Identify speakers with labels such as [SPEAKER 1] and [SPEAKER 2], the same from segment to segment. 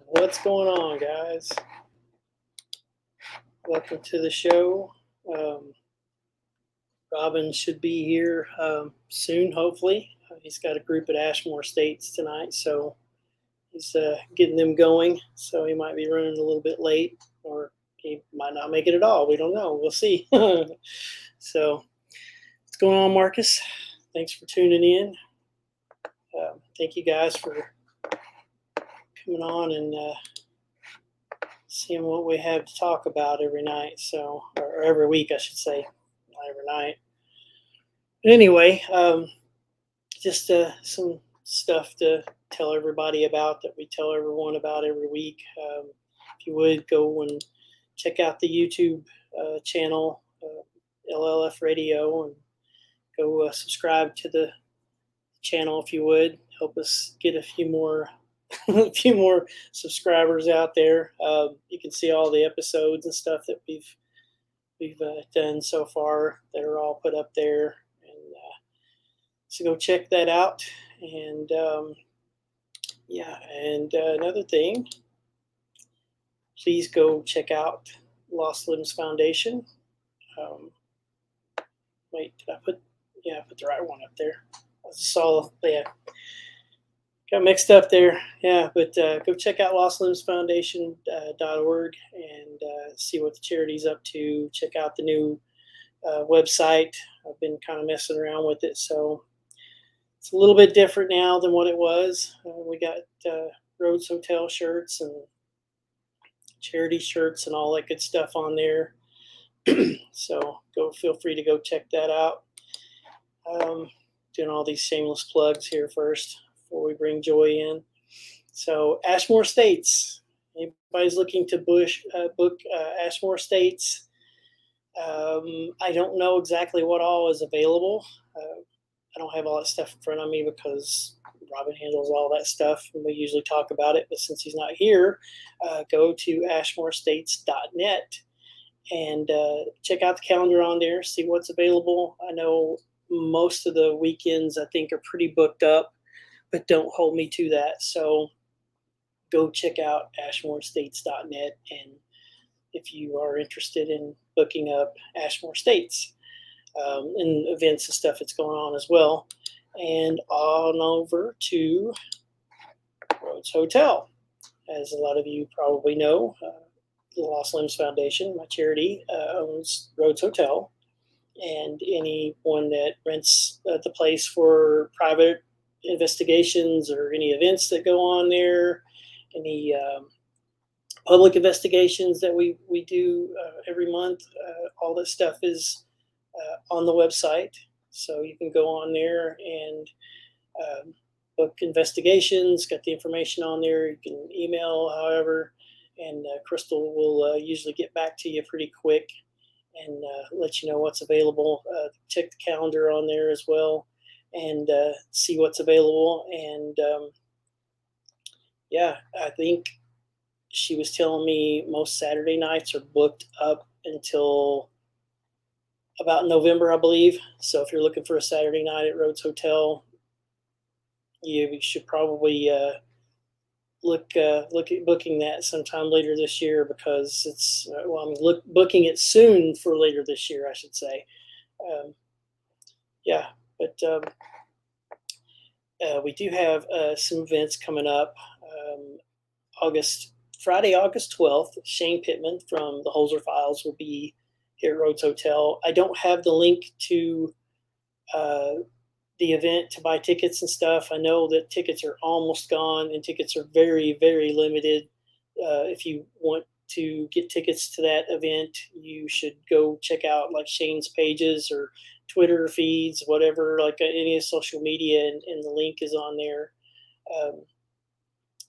[SPEAKER 1] What's going on, guys? Welcome to the show. Um, Robin should be here soon, hopefully. He's got a group at Ashmore Estates tonight, so he's getting them going. So he might be running a little bit late, or he might not make it at all. We don't know. We'll see. So, what's going on, Marcus? Thanks for tuning in. Thank you guys for coming on and seeing what we have to talk about every night. So, or every week, I should say, not every night. But anyway, just some stuff to tell everybody about that we tell everyone about every week. If you would go and check out the YouTube channel, LLF Radio, and go subscribe to the channel if you would. Help us get a few more a few more subscribers out there. You can see all the episodes and stuff that we've done so far that are all put up there, and so go check that out. And yeah, and another thing, please go check out Lost Limbs Foundation. Um, wait, did I put? Yeah, I put the right one up there. I saw, yeah, got mixed up there. Yeah, but go check out lostlimbsfoundation.org and see what the charity's up to. Check out the new website. I've been kind of messing around with it, so it's a little bit different now than what it was. We got Rhodes Hotel shirts and charity shirts and all that good stuff on there. So feel free to go check that out. Doing all these shameless plugs here first before we bring Joy in. So Ashmore Estates. Anybody's looking to book Ashmore Estates? I don't know exactly what all is available. I don't have all that stuff in front of me because Robin handles all that stuff, and we usually talk about it. But since he's not here, go to ashmorestates.net and check out the calendar on there, see what's available. I know most of the weekends, I think, are pretty booked up, but don't hold me to that. So go check out ashmorestates.net, and if you are interested in booking up Ashmore Estates and events and stuff that's going on as well. And on over to Rhodes Hotel. As a lot of you probably know, the Lost Limbs Foundation, my charity, owns Rhodes Hotel. And anyone that rents the place for private investigations or any events that go on there, any public investigations that we do every month, all this stuff is on the website. So you can go on there and book investigations, got the information on there. You can email, however, and Crystal will usually get back to you pretty quick and let you know what's available. Check the calendar on there as well and see what's available. And yeah, I think she was telling me most Saturday nights are booked up until about November, I believe. So if you're looking for a Saturday night at Rhodes Hotel, you should probably look at booking that sometime later this year, because it's booking it soon for later this year, I should say. Yeah, but we do have some events coming up. Friday, August 12th, Shane Pittman from the Holzer Files will be here at Rhodes Hotel. I don't have the link to the event to buy tickets and stuff. I know that tickets are almost gone and tickets are very, very limited. If you want to get tickets to that event, you should go check out like Shane's pages or Twitter feeds, whatever, like any social media, and the link is on there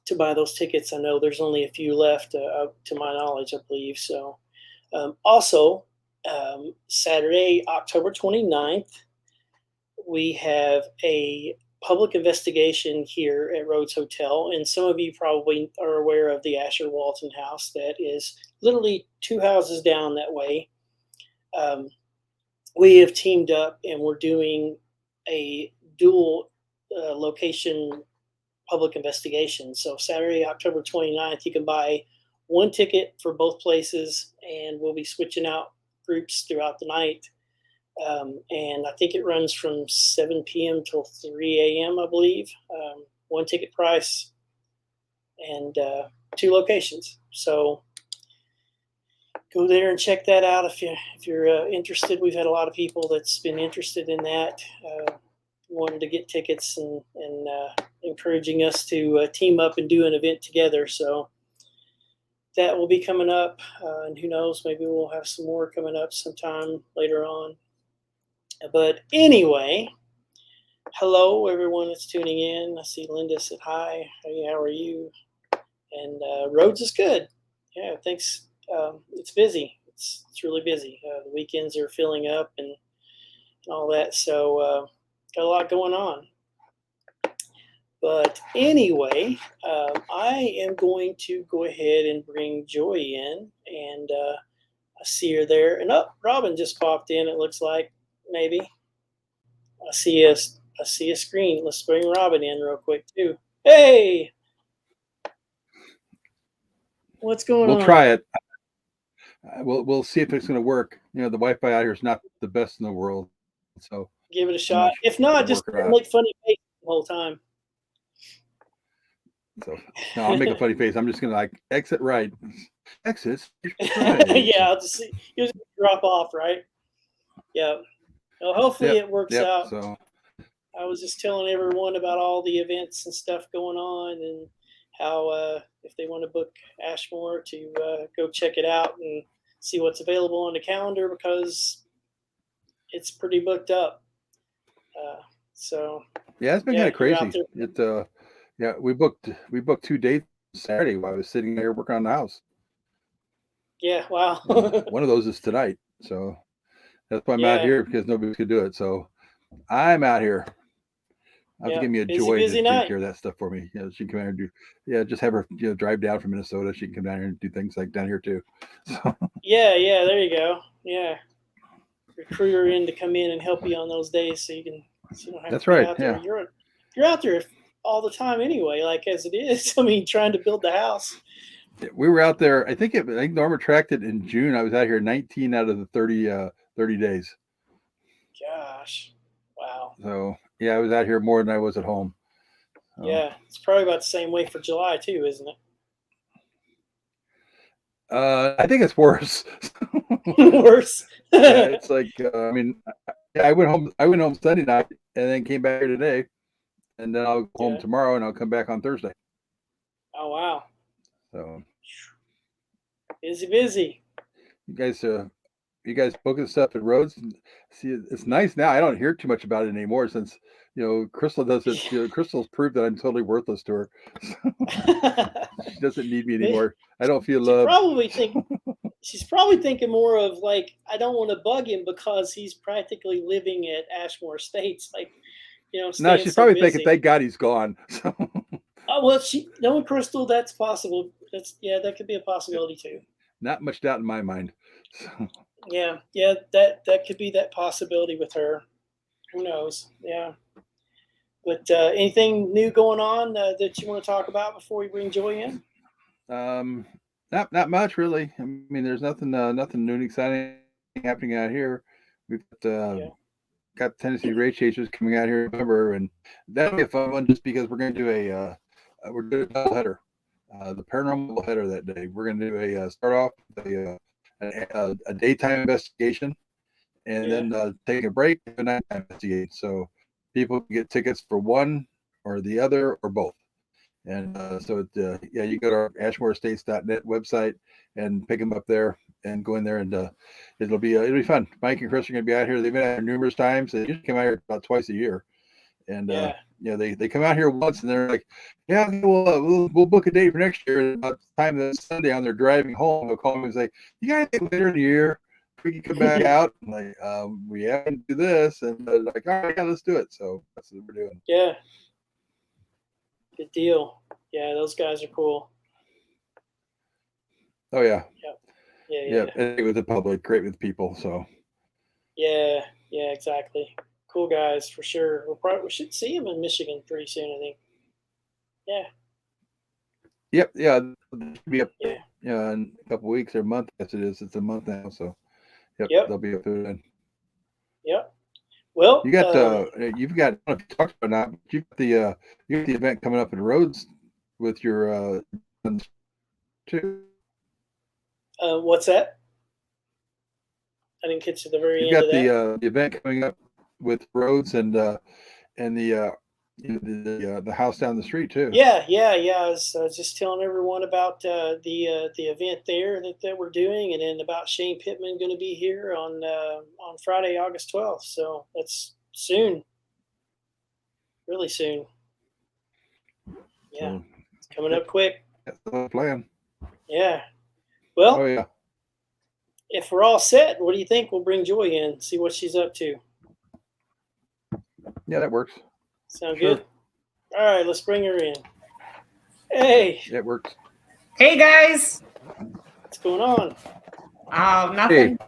[SPEAKER 1] to buy those tickets. I know there's only a few left, to my knowledge, I believe. So also, Saturday, October 29th, we have a public investigation here at Rhodes Hotel. And some of you probably are aware of the Asher Walton house that is literally 2 houses down that way. We have teamed up and we're doing a dual location public investigation. So Saturday, October 29th, you can buy one ticket for both places, and we'll be switching out groups throughout the night. And I think it runs from 7 p.m. till 3 a.m., I believe. One ticket price and 2 locations. So go there and check that out if you're interested. We've had a lot of people that's been interested in that, wanted to get tickets and encouraging us to team up and do an event together. So that will be coming up, and who knows, maybe we'll have some more coming up sometime later on. But anyway, hello everyone that's tuning in. I see Linda said hi. Hey, how are you? And Rhodes is good. Yeah, thanks. It's busy. It's really busy. The weekends are filling up and all that. So got a lot going on. But anyway, I am going to go ahead and bring Joy in, and I see her there. And Robin just popped in. It looks like maybe I see a screen. Let's bring Robin in real quick too. Hey, what's going on?
[SPEAKER 2] We'll try it. We'll see if it's going to work. You know, the Wi-Fi out here is not the best in the world, so
[SPEAKER 1] give it a shot. If not, just make funny faces the whole time.
[SPEAKER 2] So no, I'll make a funny face. I'm just gonna like exit right. Exit. Right.
[SPEAKER 1] Yeah, I'll just you'll just drop off, right? Yeah. Well, hopefully it works out. So I was just telling everyone about all the events and stuff going on, and how if they want to book Ashmore to go check it out and see what's available on the calendar, because it's pretty booked up. So
[SPEAKER 2] yeah, it's been kind of crazy. Yeah, we booked 2 dates Saturday while I was sitting there working on the house.
[SPEAKER 1] Yeah, wow.
[SPEAKER 2] One of those is tonight, so that's why I'm out here, because nobody could do it. So I'm out here. I have to give me a Joy to take care of that stuff for me. You know, she can come out and do. Yeah, just have her drive down from Minnesota. She can come down here and do things like down here too. So.
[SPEAKER 1] Yeah, there you go. Yeah, recruit her in to come in and help you on those days, so you don't have
[SPEAKER 2] that's
[SPEAKER 1] to be
[SPEAKER 2] right.
[SPEAKER 1] out there. You're out there all the time anyway, like as it is. I mean, trying to build the house.
[SPEAKER 2] We were out there. I think Norma tracked it in June. I was out here 19 out of the 30 days.
[SPEAKER 1] Gosh, wow.
[SPEAKER 2] So yeah, I was out here more than I was at home. So.
[SPEAKER 1] Yeah, it's probably about the same way for July too, isn't it?
[SPEAKER 2] I think it's worse.
[SPEAKER 1] Worse.
[SPEAKER 2] Yeah, it's like I mean, I went home Sunday night and then came back here today, and then I'll go home tomorrow and I'll come back on Thursday.
[SPEAKER 1] Oh wow.
[SPEAKER 2] So
[SPEAKER 1] busy.
[SPEAKER 2] You guys booking stuff at Rhodes? See, it's nice now. I don't hear too much about it anymore since Crystal does it. Crystal's proved that I'm totally worthless to her. She doesn't need me anymore. I don't feel loved.
[SPEAKER 1] She's probably thinking more of like, I don't want to bug him because he's practically living at Ashmore Estates. Like,
[SPEAKER 2] no, she's probably thinking, thank God he's gone. So.
[SPEAKER 1] Oh well, knowing Crystal, that's possible. That could be a possibility too.
[SPEAKER 2] Not much doubt in my mind. So.
[SPEAKER 1] Yeah, that could be that possibility with her. Who knows? Yeah. But anything new going on that you want to talk about before we bring Joy in?
[SPEAKER 2] Not much really. I mean, there's nothing new and exciting happening out here. We've got Tennessee Race Chasers coming out here in November, and that'll be a fun one just because we're going to do we're doing a double header, the paranormal header that day. We're going to do a start off with a daytime investigation, and then take a break and a nighttime investigation. So people can get tickets for one or the other or both. And you go to our ashmorestates.net website and pick them up there and go in there, and it'll be fun. Mike and Chris are going to be out here. They've been out here numerous times. They usually come out here about twice a year, and they come out here once and they're like, yeah, we'll book a date for next year. And about the time that Sunday on their driving home, they'll call me and say, you got anything later in the year we can come back out? And like, we have to do this, and they're like, all right, yeah, let's do it. So that's what we're doing.
[SPEAKER 1] Yeah. Good deal. Yeah, those guys are cool.
[SPEAKER 2] Oh yeah.
[SPEAKER 1] Yeah.
[SPEAKER 2] Great with the public, great with people. So.
[SPEAKER 1] Yeah, exactly. Cool guys for sure. We should see them in Michigan pretty soon, I think. Yeah.
[SPEAKER 2] Yep. Yeah. They'll be up
[SPEAKER 1] Yeah.
[SPEAKER 2] in a couple weeks or a month. Yes, it is. It's a month now. So, yep,
[SPEAKER 1] Yep.
[SPEAKER 2] they'll be up there then.
[SPEAKER 1] Yep. Well,
[SPEAKER 2] You got you've got. I don't know if you talked about it or not, but you got the event coming up in Rhodes with your too.
[SPEAKER 1] what's that? I didn't get to the very
[SPEAKER 2] You've
[SPEAKER 1] end of
[SPEAKER 2] got
[SPEAKER 1] that.
[SPEAKER 2] the event coming up with Rhodes and the the house down the street too.
[SPEAKER 1] Yeah, yeah, yeah. I was just telling everyone about the event there that we're doing, and then about Shane Pittman going to be here on Friday, August 12th. So that's soon, really soon. Yeah,
[SPEAKER 2] So,
[SPEAKER 1] it's coming
[SPEAKER 2] yep,
[SPEAKER 1] up quick.
[SPEAKER 2] that's the plan.
[SPEAKER 1] Yeah.
[SPEAKER 2] Oh
[SPEAKER 1] Well,
[SPEAKER 2] yeah,
[SPEAKER 1] if we're all set, what do you think? We'll bring Joy in, see what she's up to.
[SPEAKER 2] yeah, that works.
[SPEAKER 1] Sound
[SPEAKER 2] Sure.
[SPEAKER 1] good? All right, let's bring her in. Hey,
[SPEAKER 2] Yeah, it works.
[SPEAKER 3] Hey guys.
[SPEAKER 1] what's going on?
[SPEAKER 3] Nothing.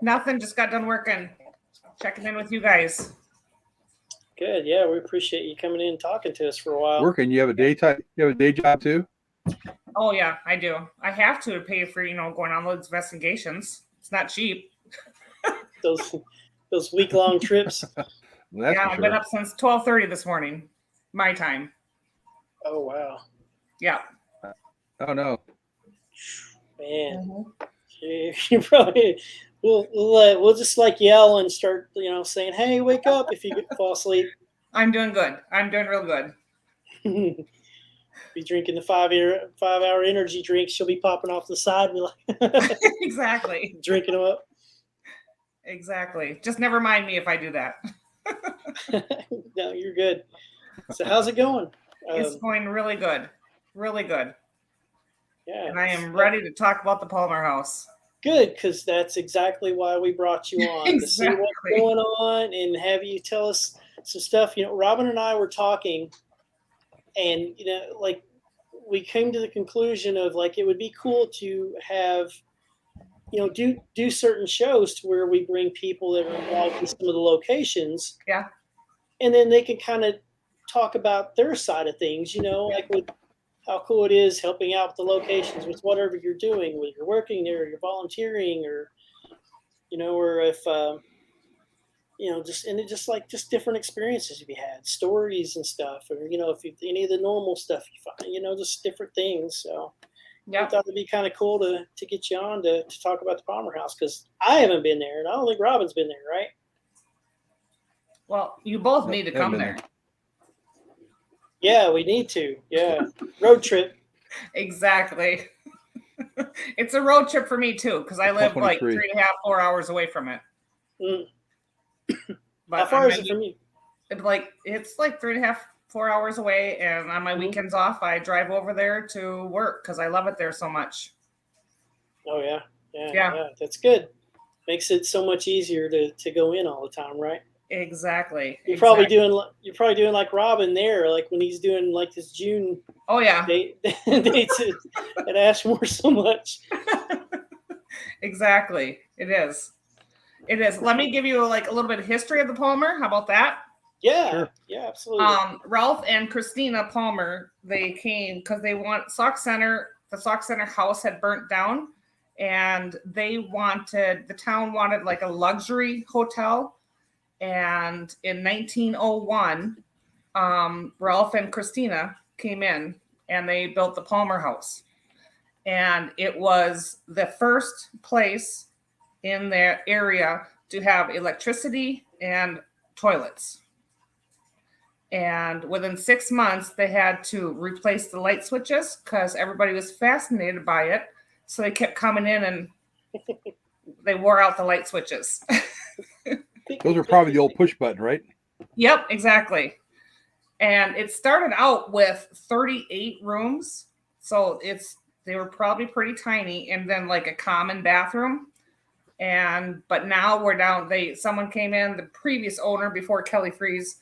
[SPEAKER 3] Nothing. Just got done working. Checking in with you guys.
[SPEAKER 1] Good. Yeah, we appreciate you coming in and talking to us for a while.
[SPEAKER 2] Working. You have a daytime. You have a day job too.
[SPEAKER 3] Oh yeah, I do. I have to pay for going on those investigations. It's not cheap.
[SPEAKER 1] those week-long trips.
[SPEAKER 2] Well,
[SPEAKER 3] yeah, I've been up since 12:30 this morning, my time.
[SPEAKER 1] Oh wow.
[SPEAKER 3] Yeah.
[SPEAKER 2] Oh no.
[SPEAKER 1] Man, you probably we'll just like yell and start saying, "Hey, wake up!" if you fall asleep.
[SPEAKER 3] I'm doing good. I'm doing real good.
[SPEAKER 1] Be drinking the 5-hour energy drinks. She'll be popping off the side. Be like,
[SPEAKER 3] exactly.
[SPEAKER 1] Drinking them up.
[SPEAKER 3] Exactly. Just never mind me if I do that.
[SPEAKER 1] No, you're good. So how's it going?
[SPEAKER 3] It's going really good. Really good.
[SPEAKER 1] Yeah.
[SPEAKER 3] And I am ready to talk about the Palmer House.
[SPEAKER 1] Good, because that's exactly why we brought you on.
[SPEAKER 3] Exactly.
[SPEAKER 1] To see what's going on and have you tell us some stuff. Robin and I were talking, and like we came to the conclusion of like it would be cool to have do certain shows to where we bring people that are involved in some of the locations.
[SPEAKER 3] Yeah.
[SPEAKER 1] And then they can kind of talk about their side of things, like with how cool it is helping out with the locations with whatever you're doing, whether you're working there, or you're volunteering, or or if just different experiences you've had, stories and stuff, or if any of the normal stuff you find, just different things. So I thought it'd be kind of cool to get you on to talk about the Palmer House, because I haven't been there, and I don't think Robin's been there, right?
[SPEAKER 3] Well, you both need to come there.
[SPEAKER 1] Yeah, we need to. Yeah, road trip.
[SPEAKER 3] Exactly. It's a road trip for me too, because I live like 3.5, 4 hours away from it.
[SPEAKER 1] But how far is it from you?
[SPEAKER 3] It's like 3.5, 4 hours away, and on my weekends off, I drive over there to work because I love it there so much.
[SPEAKER 1] Oh yeah. That's good. Makes it so much easier to go in all the time, right?
[SPEAKER 3] Exactly.
[SPEAKER 1] You're probably doing like Robin there, like when he's doing like this June.
[SPEAKER 3] Oh yeah.
[SPEAKER 1] Dates at Ashmore so much.
[SPEAKER 3] Exactly. It is. Let me give you a little bit of history of the Palmer. How about that?
[SPEAKER 1] Yeah. Sure. Yeah, absolutely.
[SPEAKER 3] Ralph and Christina Palmer, they came because they want Sauk Center. The Sauk Center house had burnt down, and the town wanted like a luxury hotel. And in 1901, Ralph and Christina came in and they built the Palmer House. And it was the first place in their area to have electricity and toilets. And within 6 months, they had to replace the light switches because everybody was fascinated by it. So they kept coming in and they wore out the light switches.
[SPEAKER 2] Those are probably the old push button, right?
[SPEAKER 3] Yep, exactly. And it started out with 38 rooms. So they were probably pretty tiny, and then like a common bathroom. But now we're down. Someone came in, the previous owner before Kelly Freeze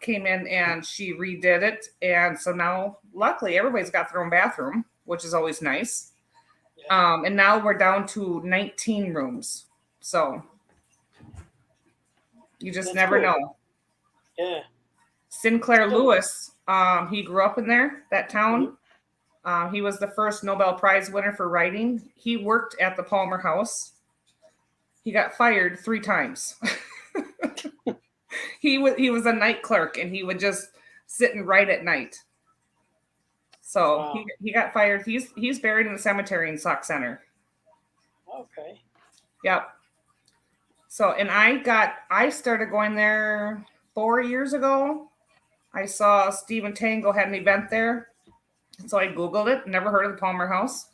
[SPEAKER 3] came in, and she redid it. And so now luckily everybody's got their own bathroom, which is always nice. Yeah. And now we're down to 19 rooms. So you just never know.
[SPEAKER 1] Yeah.
[SPEAKER 3] Sinclair Lewis He grew up in that town. He was the first Nobel Prize winner for writing. He worked at the Palmer House. He got fired 3 times. He was a night clerk, and he would just sit and write at night. So
[SPEAKER 1] Wow.
[SPEAKER 3] he got fired. He's buried in the cemetery in Sauk Center.
[SPEAKER 1] Okay.
[SPEAKER 3] Yep. So, and I started going there 4 years ago. I saw Stephen Tango had an event there. So I Googled it, never heard of the Palmer House.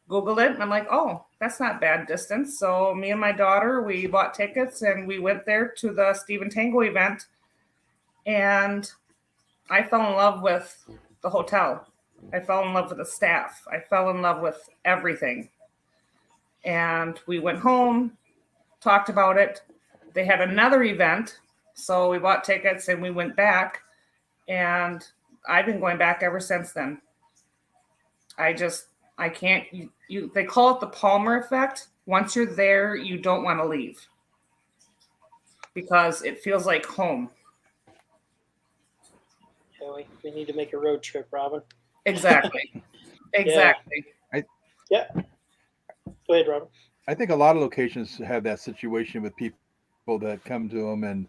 [SPEAKER 3] Googled it, and I'm like, oh, that's not bad distance. So me and my daughter, we bought tickets, and we went there to the Stephen Tango event. And I fell in love with the hotel. I fell in love with the staff. I fell in love with everything. And we went home, talked about it. They had another event, so we bought tickets and we went back. And I've been going back ever since then. I can't, they call it the Palmer effect. Once you're there, you don't want to leave because it feels like home.
[SPEAKER 1] Yeah, we need to make a road trip, Robin.
[SPEAKER 3] Exactly. Exactly.
[SPEAKER 1] Yeah. Go ahead, Robin.
[SPEAKER 2] I think a lot of locations have that situation with people that come to them and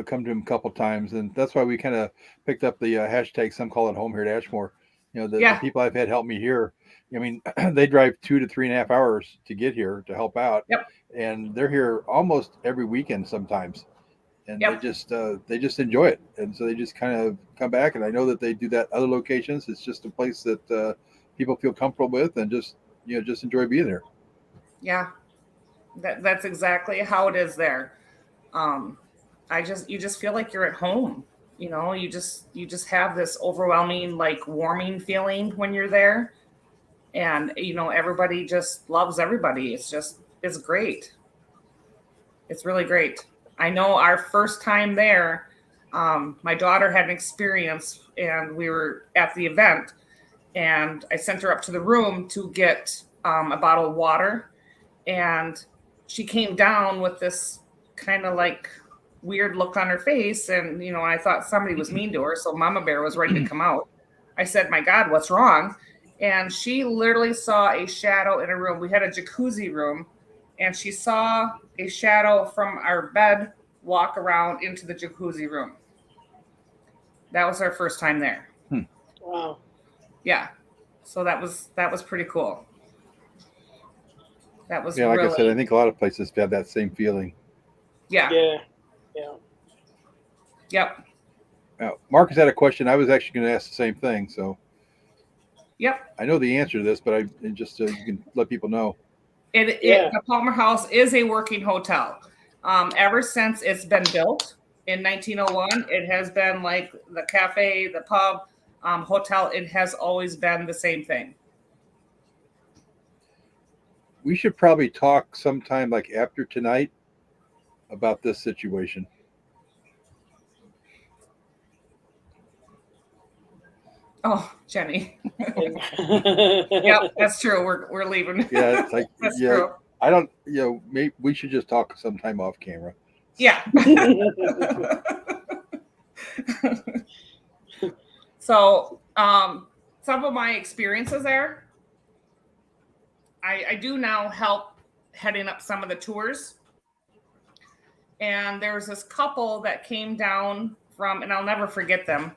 [SPEAKER 2] come to them a couple times, and that's why we kind of picked up the hashtag. Some call it home here at Ashmore. The people I've had help me here. I mean, they drive 2 to 3.5 hours to get here to help out, and they're here almost every weekend sometimes, and they just enjoy it, and so they just kind of come back. And I know that they do that other locations. It's just a place that people feel comfortable with, and just enjoy being there.
[SPEAKER 3] Yeah, that's exactly how it is there. You just feel like you're at home. You just have this overwhelming, like, warming feeling when you're there, and everybody just loves everybody. It's great. It's really great. I know our first time there, my daughter had an experience, and we were at the event, and I sent her up to the room to get a bottle of water, and she came down with this kind of like weird look on her face. And, I thought somebody was mean to her. So Mama Bear was ready to come out. I said, my God, what's wrong? And she literally saw a shadow in a room. We had a jacuzzi room, and she saw a shadow from our bed walk around into the jacuzzi room. That was our first time there.
[SPEAKER 1] Wow.
[SPEAKER 3] Yeah. So that was pretty cool. That was
[SPEAKER 2] like
[SPEAKER 3] really,
[SPEAKER 2] I said, I think a lot of places have that same feeling.
[SPEAKER 3] Yeah. Yep.
[SPEAKER 2] Marcus had a question. I was actually going to ask the same thing. So.
[SPEAKER 3] Yep.
[SPEAKER 2] I know the answer to this, but you can let people know.
[SPEAKER 3] The Palmer House is a working hotel. Ever since it's been built in 1901, it has been like the cafe, the pub, hotel. It has always been the same thing.
[SPEAKER 2] We should probably talk sometime like after tonight about this situation.
[SPEAKER 3] Oh, Jenny. Yep, that's true. We're leaving.
[SPEAKER 2] Yeah, it's like
[SPEAKER 3] that's true.
[SPEAKER 2] I don't. Maybe we should just talk sometime off camera.
[SPEAKER 3] Yeah. So, some of my experiences there, I do now help heading up some of the tours. And there was this couple that came down from, and I'll never forget them.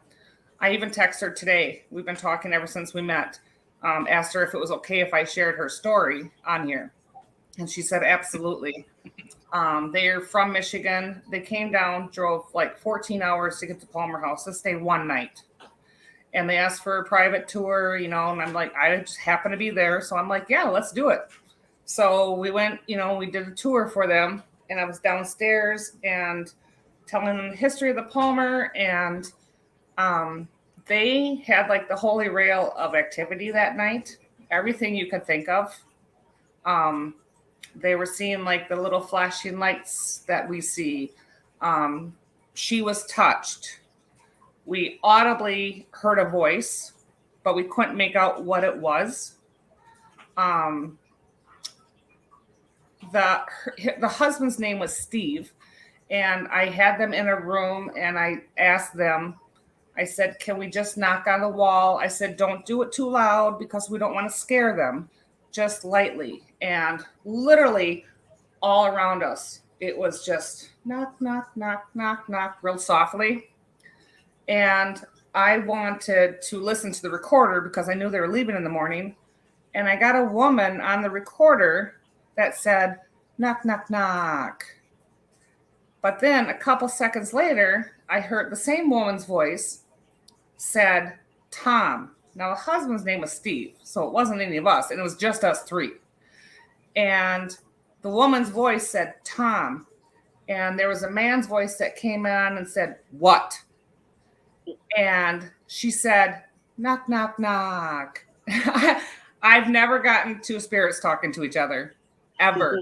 [SPEAKER 3] I even texted her today. We've been talking ever since we met. Asked her if it was okay if I shared her story on here. And she said, absolutely. They're from Michigan. They came down, drove like 14 hours to get to Palmer House to stay one night. And they asked for a private tour, and I'm like, I just happen to be there. So I'm like, yeah, let's do it. So we went, we did a tour for them, and I was downstairs and telling them the history of the Palmer. And they had like the holy grail of activity that night, everything you could think of. They were seeing like the little flashing lights that we see. She was touched. We audibly heard a voice, but we couldn't make out what it was. The husband's name was Steve, and I had them in a room, and I asked them, I said, can we just knock on the wall? I said, don't do it too loud because we don't want to scare them, just lightly. And literally all around us, it was just knock, knock, knock, knock, knock, real softly. And I wanted to listen to the recorder because I knew they were leaving in the morning. And I got a woman on the recorder that said, knock, knock, knock. But then a couple seconds later, I heard the same woman's voice said, Tom. Now, the husband's name was Steve, so it wasn't any of us, and it was just us three. And the woman's voice said, Tom. And there was a man's voice that came on and said, what? And she said, knock, knock, knock. I've never gotten two spirits talking to each other, ever.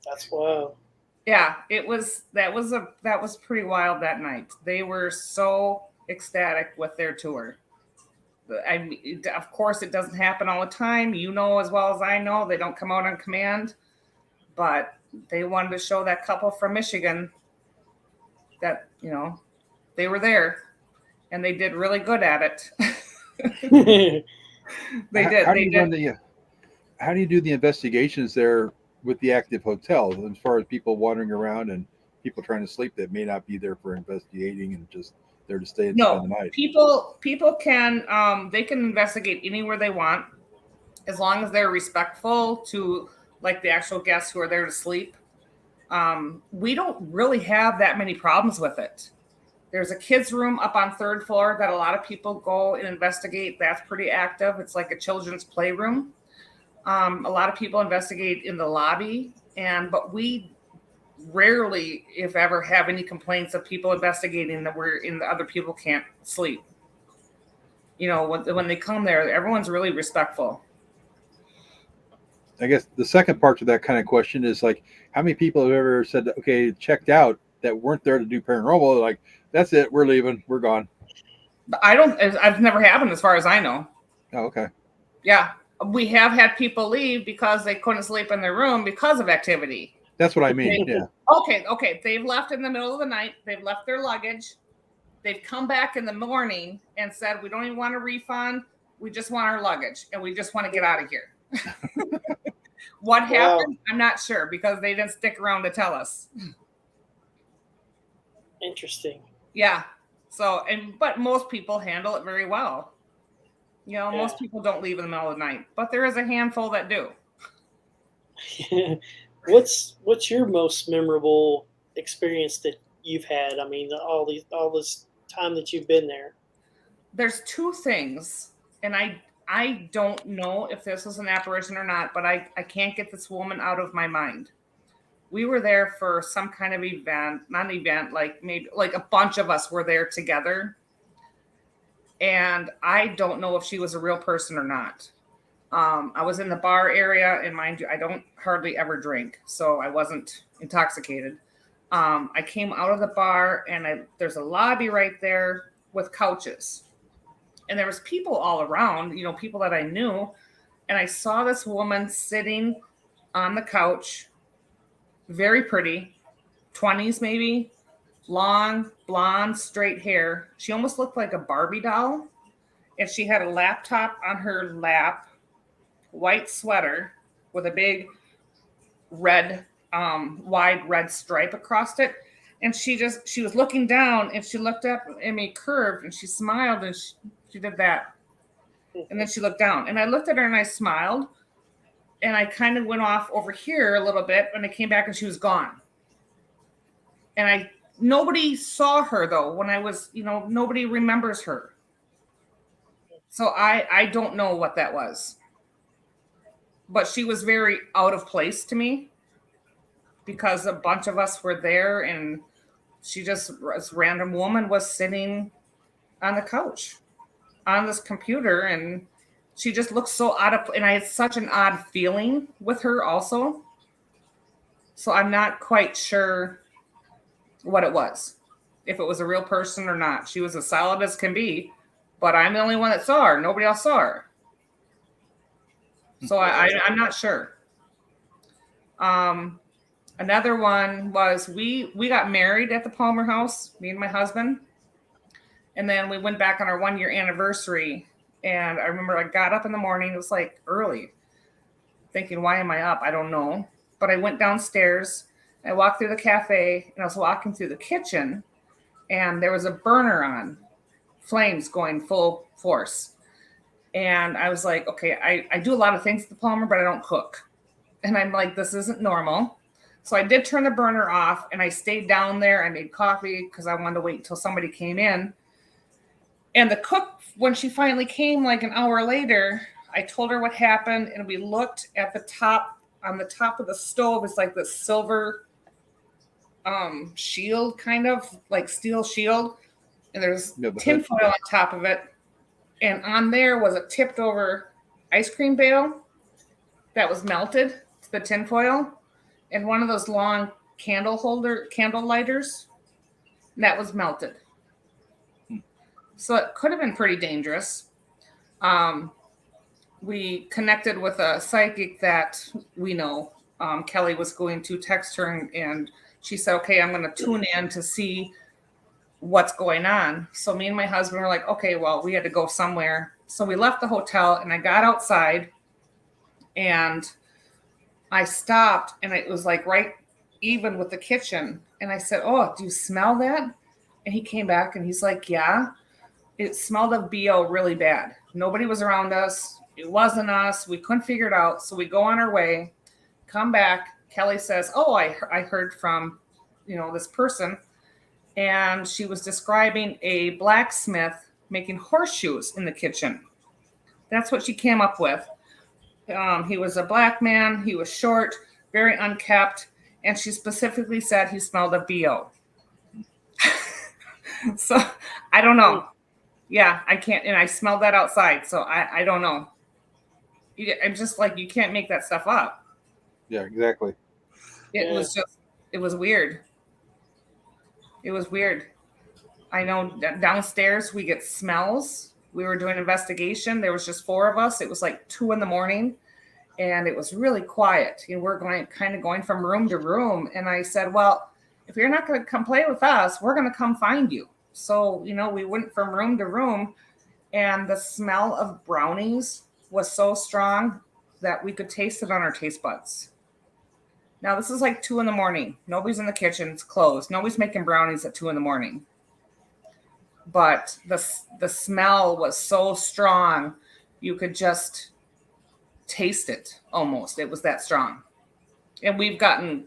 [SPEAKER 1] That's wild.
[SPEAKER 3] Yeah, that was pretty wild that night. They were so ecstatic with their tour. Of course, it doesn't happen all the time. You know as well as I know, they don't come out on command. But they wanted to show that couple from Michigan that, they were there. And they did really good at it. They did.
[SPEAKER 2] How do you do the investigations there with the active hotels as far as people wandering around and people trying to sleep that may not be there for investigating and just there to stay and spend the night?
[SPEAKER 3] People can they can investigate anywhere they want as long as they're respectful to like the actual guests who are there to sleep. We don't really have that many problems with it. There's a kids' room up on 3rd floor that a lot of people go and investigate. That's pretty active. It's like a children's playroom. A lot of people investigate in the lobby, but we rarely, if ever, have any complaints of people investigating that the other people can't sleep. When they come there, everyone's really respectful.
[SPEAKER 2] I guess the second part to that kind of question is like, how many people have ever said, okay, checked out that weren't there to do paranormal? Like, that's it, we're leaving, we're gone.
[SPEAKER 3] I've never happened as far as I know.
[SPEAKER 2] Oh, okay.
[SPEAKER 3] Yeah. We have had people leave because they couldn't sleep in their room because of activity.
[SPEAKER 2] That's what I mean. Yeah.
[SPEAKER 3] Okay. They've left in the middle of the night. They've left their luggage. They've come back in the morning and said, we don't even want a refund. We just want our luggage and we just want to get out of here. What happened? I'm not sure because they didn't stick around to tell us.
[SPEAKER 1] Interesting.
[SPEAKER 3] Yeah. So, but most people handle it very well. Most people don't leave in the middle of the night, but there is a handful that do.
[SPEAKER 1] What's your most memorable experience that you've had? I mean, all this time that you've been there.
[SPEAKER 3] There's two things, and I don't know if this was an apparition or not, but I can't get this woman out of my mind. We were there for some kind of event, not an event, like maybe like a bunch of us were there together. And I don't know if she was a real person or not. I was in the bar area, and mind you, I don't hardly ever drink, so I wasn't intoxicated. I came out of the bar, and there's a lobby right there with couches. And there was people all around, people that I knew. And I saw this woman sitting on the couch, very pretty, 20s maybe, long, blonde, straight hair. She almost looked like a Barbie doll. And she had a laptop on her lap, white sweater with a big red, wide red stripe across it. And she was looking down and she looked up at me curved and she smiled and she did that. And then she looked down and I looked at her and I smiled and I kind of went off over here a little bit and I came back and she was gone. And nobody saw her though. When I was, nobody remembers her. So I don't know what that was, but she was very out of place to me because a bunch of us were there and this random woman was sitting on the couch on this computer and she just looked so and I had such an odd feeling with her also. So I'm not quite sure what it was, if it was a real person or not. She was as solid as can be, but I'm the only one that saw her. Nobody else saw her. So I'm not sure. Another one was we got married at the Palmer house, me and my husband. And then we went back on our 1-year anniversary. And I remember I got up in the morning. It was like early, thinking, why am I up? I don't know. But I went downstairs. I walked through the cafe, and I was walking through the kitchen, and there was a burner on, flames going full force. And I was like, okay, I do a lot of things at the Palmer, but I don't cook. And I'm like, this isn't normal. So I did turn the burner off, and I stayed down there. I made coffee because I wanted to wait until somebody came in. And the cook, when she finally came like an hour later, I told her what happened, and we looked at the top. On the top of the stove is like this silver shield, kind of like steel shield, and there's tinfoil on top of it. And on there was a tipped over ice cream bale that was melted to the tinfoil, and one of those long candle lighters that was melted. So it could have been pretty dangerous. We connected with a psychic that we know. Kelly was going to text her, and she said, okay, I'm going to tune in to see what's going on. So me and my husband were like, okay, well, we had to go somewhere. So we left the hotel, and I got outside, and I stopped, and it was like right even with the kitchen. And I said, oh, do you smell that? And he came back, and he's like, yeah, it smelled of BO really bad. Nobody was around us. It wasn't us. We couldn't figure it out. So we go on our way, come back. Kelly says, oh, I heard from, this person. And she was describing a blacksmith making horseshoes in the kitchen. That's what she came up with. He was a black man. He was short, very unkempt. And she specifically said he smelled of BO. So I don't know. Yeah, I can't. And I smelled that outside. So I don't know. I'm just like, you can't make that stuff up.
[SPEAKER 2] Yeah, exactly.
[SPEAKER 3] It was weird. It was weird. I know downstairs we get smells. We were doing an investigation. There was just 4 of us. It was like 2 a.m. and it was really quiet. We're going from room to room. And I said, well, if you're not going to come play with us, we're going to come find you. So, we went from room to room, and the smell of brownies was so strong that we could taste it on our taste buds. Now, this is like 2 a.m. Nobody's in the kitchen. It's closed. Nobody's making brownies at 2 a.m. But the smell was so strong, you could just taste it almost. It was that strong. And we've gotten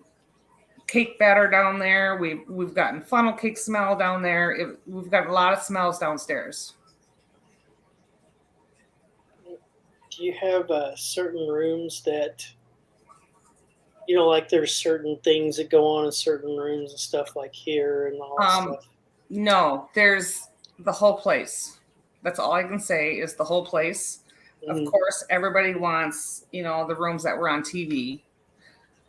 [SPEAKER 3] cake batter down there. We've gotten funnel cake smell down there. We've got a lot of smells downstairs.
[SPEAKER 1] Do you have certain rooms that, like there's certain things that go on in certain rooms and stuff like here and all that stuff?
[SPEAKER 3] No, there's the whole place. That's all I can say is the whole place. Of course, everybody wants, the rooms that were on TV.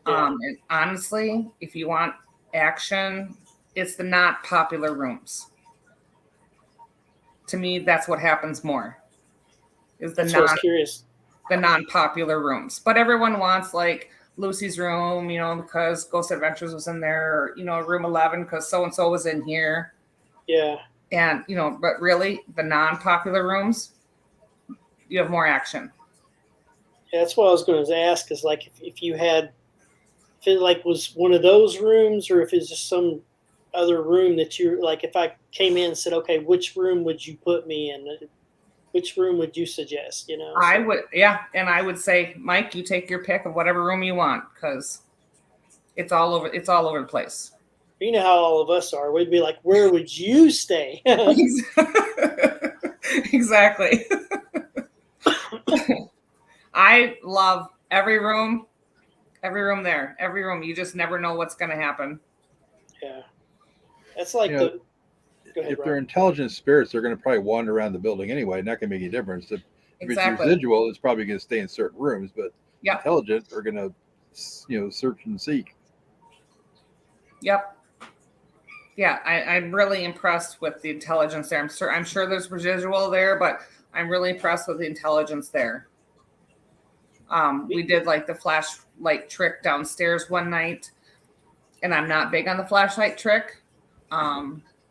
[SPEAKER 3] Yeah. And honestly, if you want action, it's the not popular rooms. To me, that's what happens more. Is the non-popular rooms. But everyone wants like Lucy's room, because Ghost Adventures was in there, or, room 11 because so-and-so was in here.
[SPEAKER 1] Yeah.
[SPEAKER 3] And, but really the non-popular rooms, you have more action.
[SPEAKER 1] Yeah, that's what I was going to ask is like if you had, if it like was one of those rooms or if it's just some other room that you're like, if I came in and said, okay, which room would you put me in? Which room would you suggest?
[SPEAKER 3] I would, yeah. And I would say, Mike, you take your pick of whatever room you want because it's all over the place.
[SPEAKER 1] You know how all of us are. We'd be like, where would you stay?
[SPEAKER 3] Exactly. I love every room there. Every room. You just never know what's going to happen.
[SPEAKER 1] Yeah. That's like
[SPEAKER 2] if they're intelligent spirits, they're going to probably wander around the building anyway. Not going to make any difference. If it's residual, it's probably going to stay in certain rooms. But intelligent are going to, search and seek.
[SPEAKER 3] Yep. Yeah, I'm really impressed with the intelligence there. I'm sure there's residual there, but I'm really impressed with the intelligence there. We did like the flashlight trick downstairs one night, and I'm not big on the flashlight trick.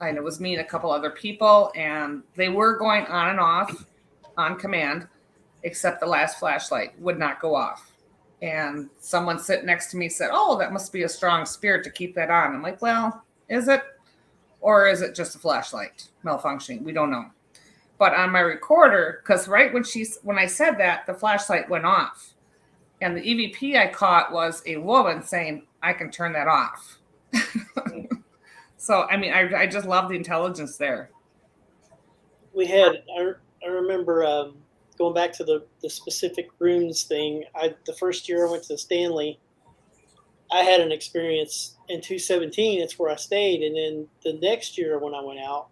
[SPEAKER 3] and it was me and a couple other people, and they were going on and off on command, except the last flashlight would not go off. And someone sitting next to me said, "Oh, that must be a strong spirit to keep that on." I'm like, "Well, is it? Or is it just a flashlight malfunctioning? We don't know." But on my recorder, because right when I said that, the flashlight went off. And the EVP I caught was a woman saying, "I can turn that off." So, I mean, I just love the intelligence there.
[SPEAKER 1] We had, I remember going back to the specific rooms thing. The first year I went to Stanley, I had an experience in 217. It's where I stayed. And then the next year when I went out,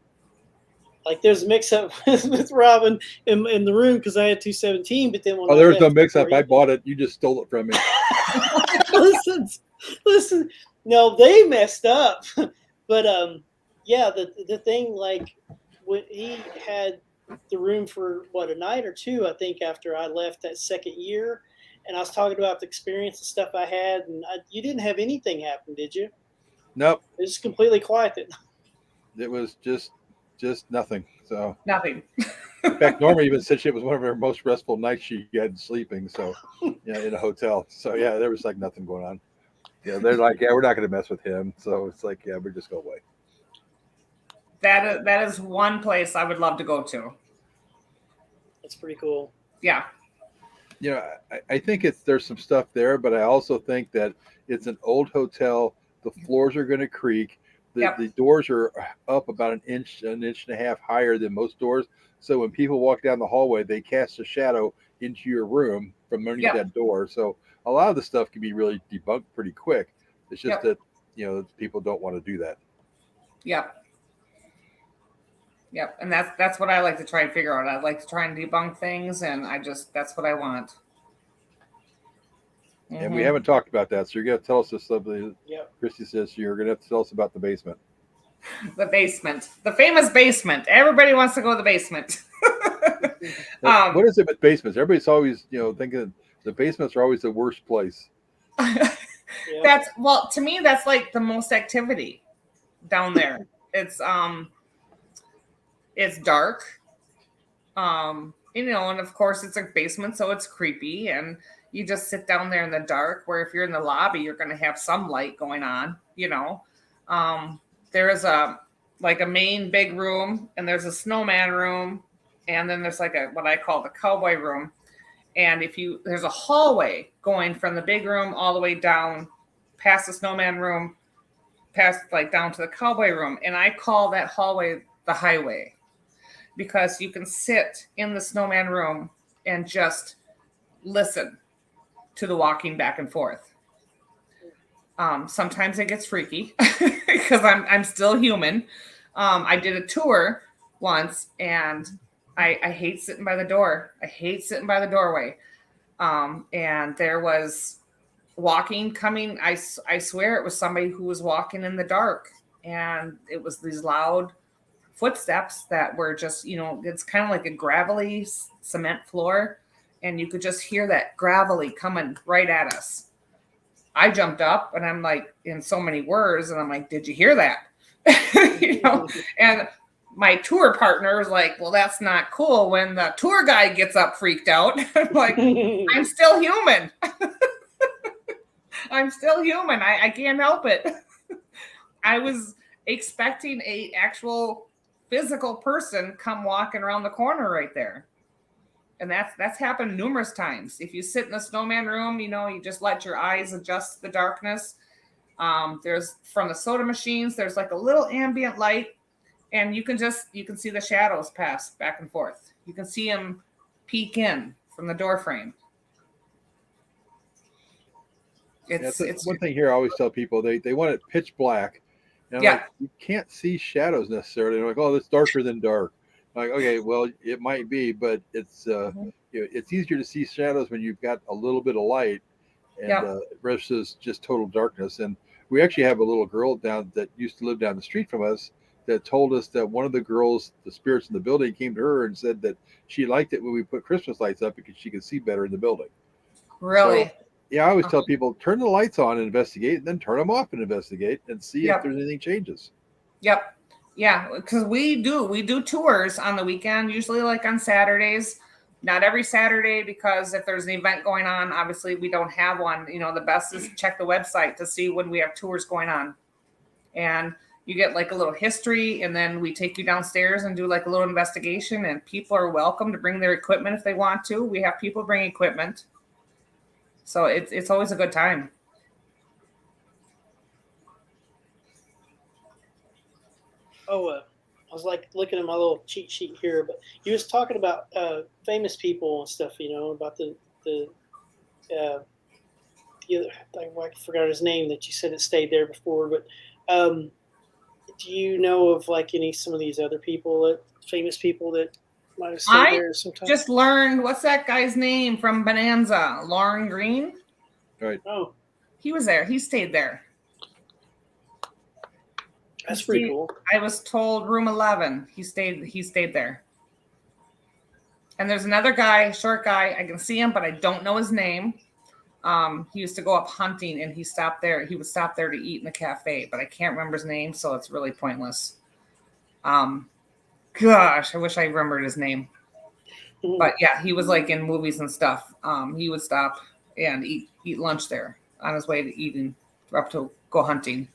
[SPEAKER 1] like there's a mix up with Robin in the room because I had 217. But then when
[SPEAKER 2] there's no mix up. I bought it. You just stole it from me.
[SPEAKER 1] listen. No, they messed up. But yeah, the thing, like when he had the room for a night or two, I think, after I left that second year, and I was talking about the experience and stuff I had, and you didn't have anything happen, did you?
[SPEAKER 2] Nope.
[SPEAKER 1] It was completely quiet.
[SPEAKER 2] It was just nothing. So
[SPEAKER 3] nothing.
[SPEAKER 2] In fact, Norma even said it was one of her most restful nights she had sleeping. So yeah, in a hotel. So yeah, there was like nothing going on. Yeah, they're like, yeah, we're not going to mess with him. So it's like, yeah, we just go away.
[SPEAKER 3] That is one place I would love to go to.
[SPEAKER 1] That's pretty cool.
[SPEAKER 3] Yeah.
[SPEAKER 2] You know, I think there's some stuff there, but I also think that it's an old hotel. The floors are going to creak. The doors are up about an inch and a half higher than most doors. So when people walk down the hallway, they cast a shadow into your room from underneath that door. So a lot of the stuff can be really debunked pretty quick. It's just that, people don't want to do that.
[SPEAKER 3] Yep. And that's what I like to try and figure out. I like to try and debunk things, and that's what I want.
[SPEAKER 2] Mm-hmm. And we haven't talked about that, so you're going to tell us something. Christy says you're going to have to tell us about the basement.
[SPEAKER 3] The basement, the famous basement. Everybody wants to go to the basement.
[SPEAKER 2] What is it with basements? Everybody's always, thinking the basements are always the worst place.
[SPEAKER 3] To me, that's like the most activity down there. It's dark. And of course it's a basement, so it's creepy, and you just sit down there in the dark, where if you're in the lobby, you're going to have some light going on, There is a main big room, and there's a snowman room, and then there's like what I call the cowboy room. And there's a hallway going from the big room all the way down past the snowman room, past down to the cowboy room. And I call that hallway the highway, because you can sit in the snowman room and just listen to the walking back and forth. Sometimes it gets freaky because I'm still human. I did a tour once, and I hate sitting by the door. I hate sitting by the doorway. And there was walking coming. I swear it was somebody who was walking in the dark, and it was these loud footsteps that were just, it's kind of like a gravelly cement floor, and you could just hear that gravelly coming right at us. I jumped up, and I'm like, in so many words, and I'm like, "Did you hear that?" And my tour partner was like, "Well, that's not cool when the tour guide gets up freaked out." I'm like, I'm still human. I'm still human. I can't help it. I was expecting a actual physical person come walking around the corner right there. And that's happened numerous times. If you sit in the snowman room, you just let your eyes adjust to the darkness. There's from the soda machines, there's like a little ambient light, and you can see the shadows pass back and forth. You can see them peek in from the door frame.
[SPEAKER 2] It's one thing here I always tell people, they want it pitch black. And I'm like, you can't see shadows necessarily. They're like, "Oh, that's darker than dark." I'm like, okay, well, it might be, but it's it's easier to see shadows when you've got a little bit of light, and versus just total darkness. And we actually have a little girl that used to live down the street from us that told us that one of the girls, the spirits in the building, came to her and said that she liked it when we put Christmas lights up because she could see better in the building.
[SPEAKER 3] Really?
[SPEAKER 2] So, yeah, I always tell people, turn the lights on and investigate, and then turn them off and investigate, and see if there's anything changes.
[SPEAKER 3] Yep. Yeah, because we do tours on the weekend, usually like on Saturdays. Not every Saturday, because if there's an event going on, obviously we don't have one. You know, the best is check the website to see when we have tours going on. And you get like a little history, and then we take you downstairs and do like a little investigation, and people are welcome to bring their equipment if they want to. We have people bring equipment. So it's always a good time.
[SPEAKER 1] Oh, I was like looking at my little cheat sheet here, but you was talking about famous people and stuff. You know, about the other, I forgot his name that you said it stayed there before. But do you know of like some of these other people, famous people that might have stayed there sometime?
[SPEAKER 3] Just learned, what's that guy's name from Bonanza? Lauren Green.
[SPEAKER 2] Right.
[SPEAKER 1] Oh,
[SPEAKER 3] he was there. He stayed there.
[SPEAKER 1] That's pretty cool.
[SPEAKER 3] I was told room 11. He stayed there. And there's another guy, short guy. I can see him, but I don't know his name. He used to go up hunting, and he stopped there. He would stop there to eat in the cafe, but I can't remember his name, so it's really pointless. Gosh, I wish I remembered his name. But yeah, he was like in movies and stuff. He would stop and eat lunch there on his way to eating, up to go hunting.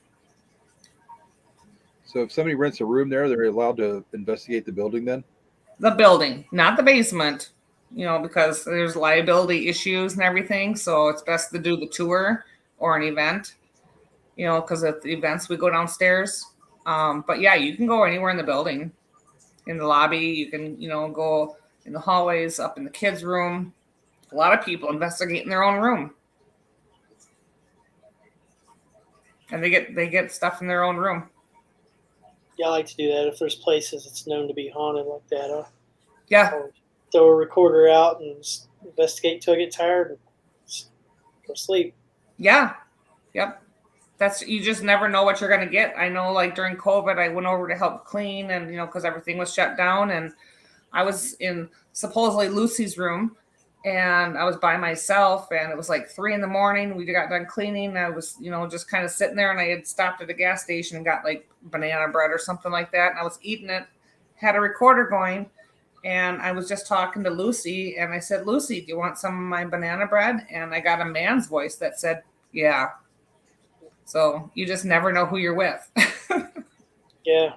[SPEAKER 2] So if somebody rents a room there, they're allowed to investigate the building then?
[SPEAKER 3] The building, not the basement, because there's liability issues and everything. So it's best to do the tour or an event, because at the events we go downstairs. But yeah, you can go anywhere in the building, in the lobby. You can, go in the hallways, up in the kids' room. A lot of people investigate in their own room. And they get stuff in their own room.
[SPEAKER 1] Yeah, I like to do that if there's places it's known to be haunted like that.
[SPEAKER 3] Yeah.
[SPEAKER 1] I'll throw a recorder out and investigate until I get tired and go to sleep.
[SPEAKER 3] Yeah. Yep. You just never know what you're going to get. I know, like during COVID, I went over to help clean, and, because everything was shut down, and I was in supposedly Lucy's room, and I was by myself, and it was like 3 a.m. We got done cleaning. I was, just kind of sitting there, and I had stopped at a gas station and got like banana bread or something like that. And I was eating it, had a recorder going, and I was just talking to Lucy, and I said, "Lucy, do you want some of my banana bread?" And I got a man's voice that said, "Yeah." So you just never know who you're with.
[SPEAKER 1] Yeah.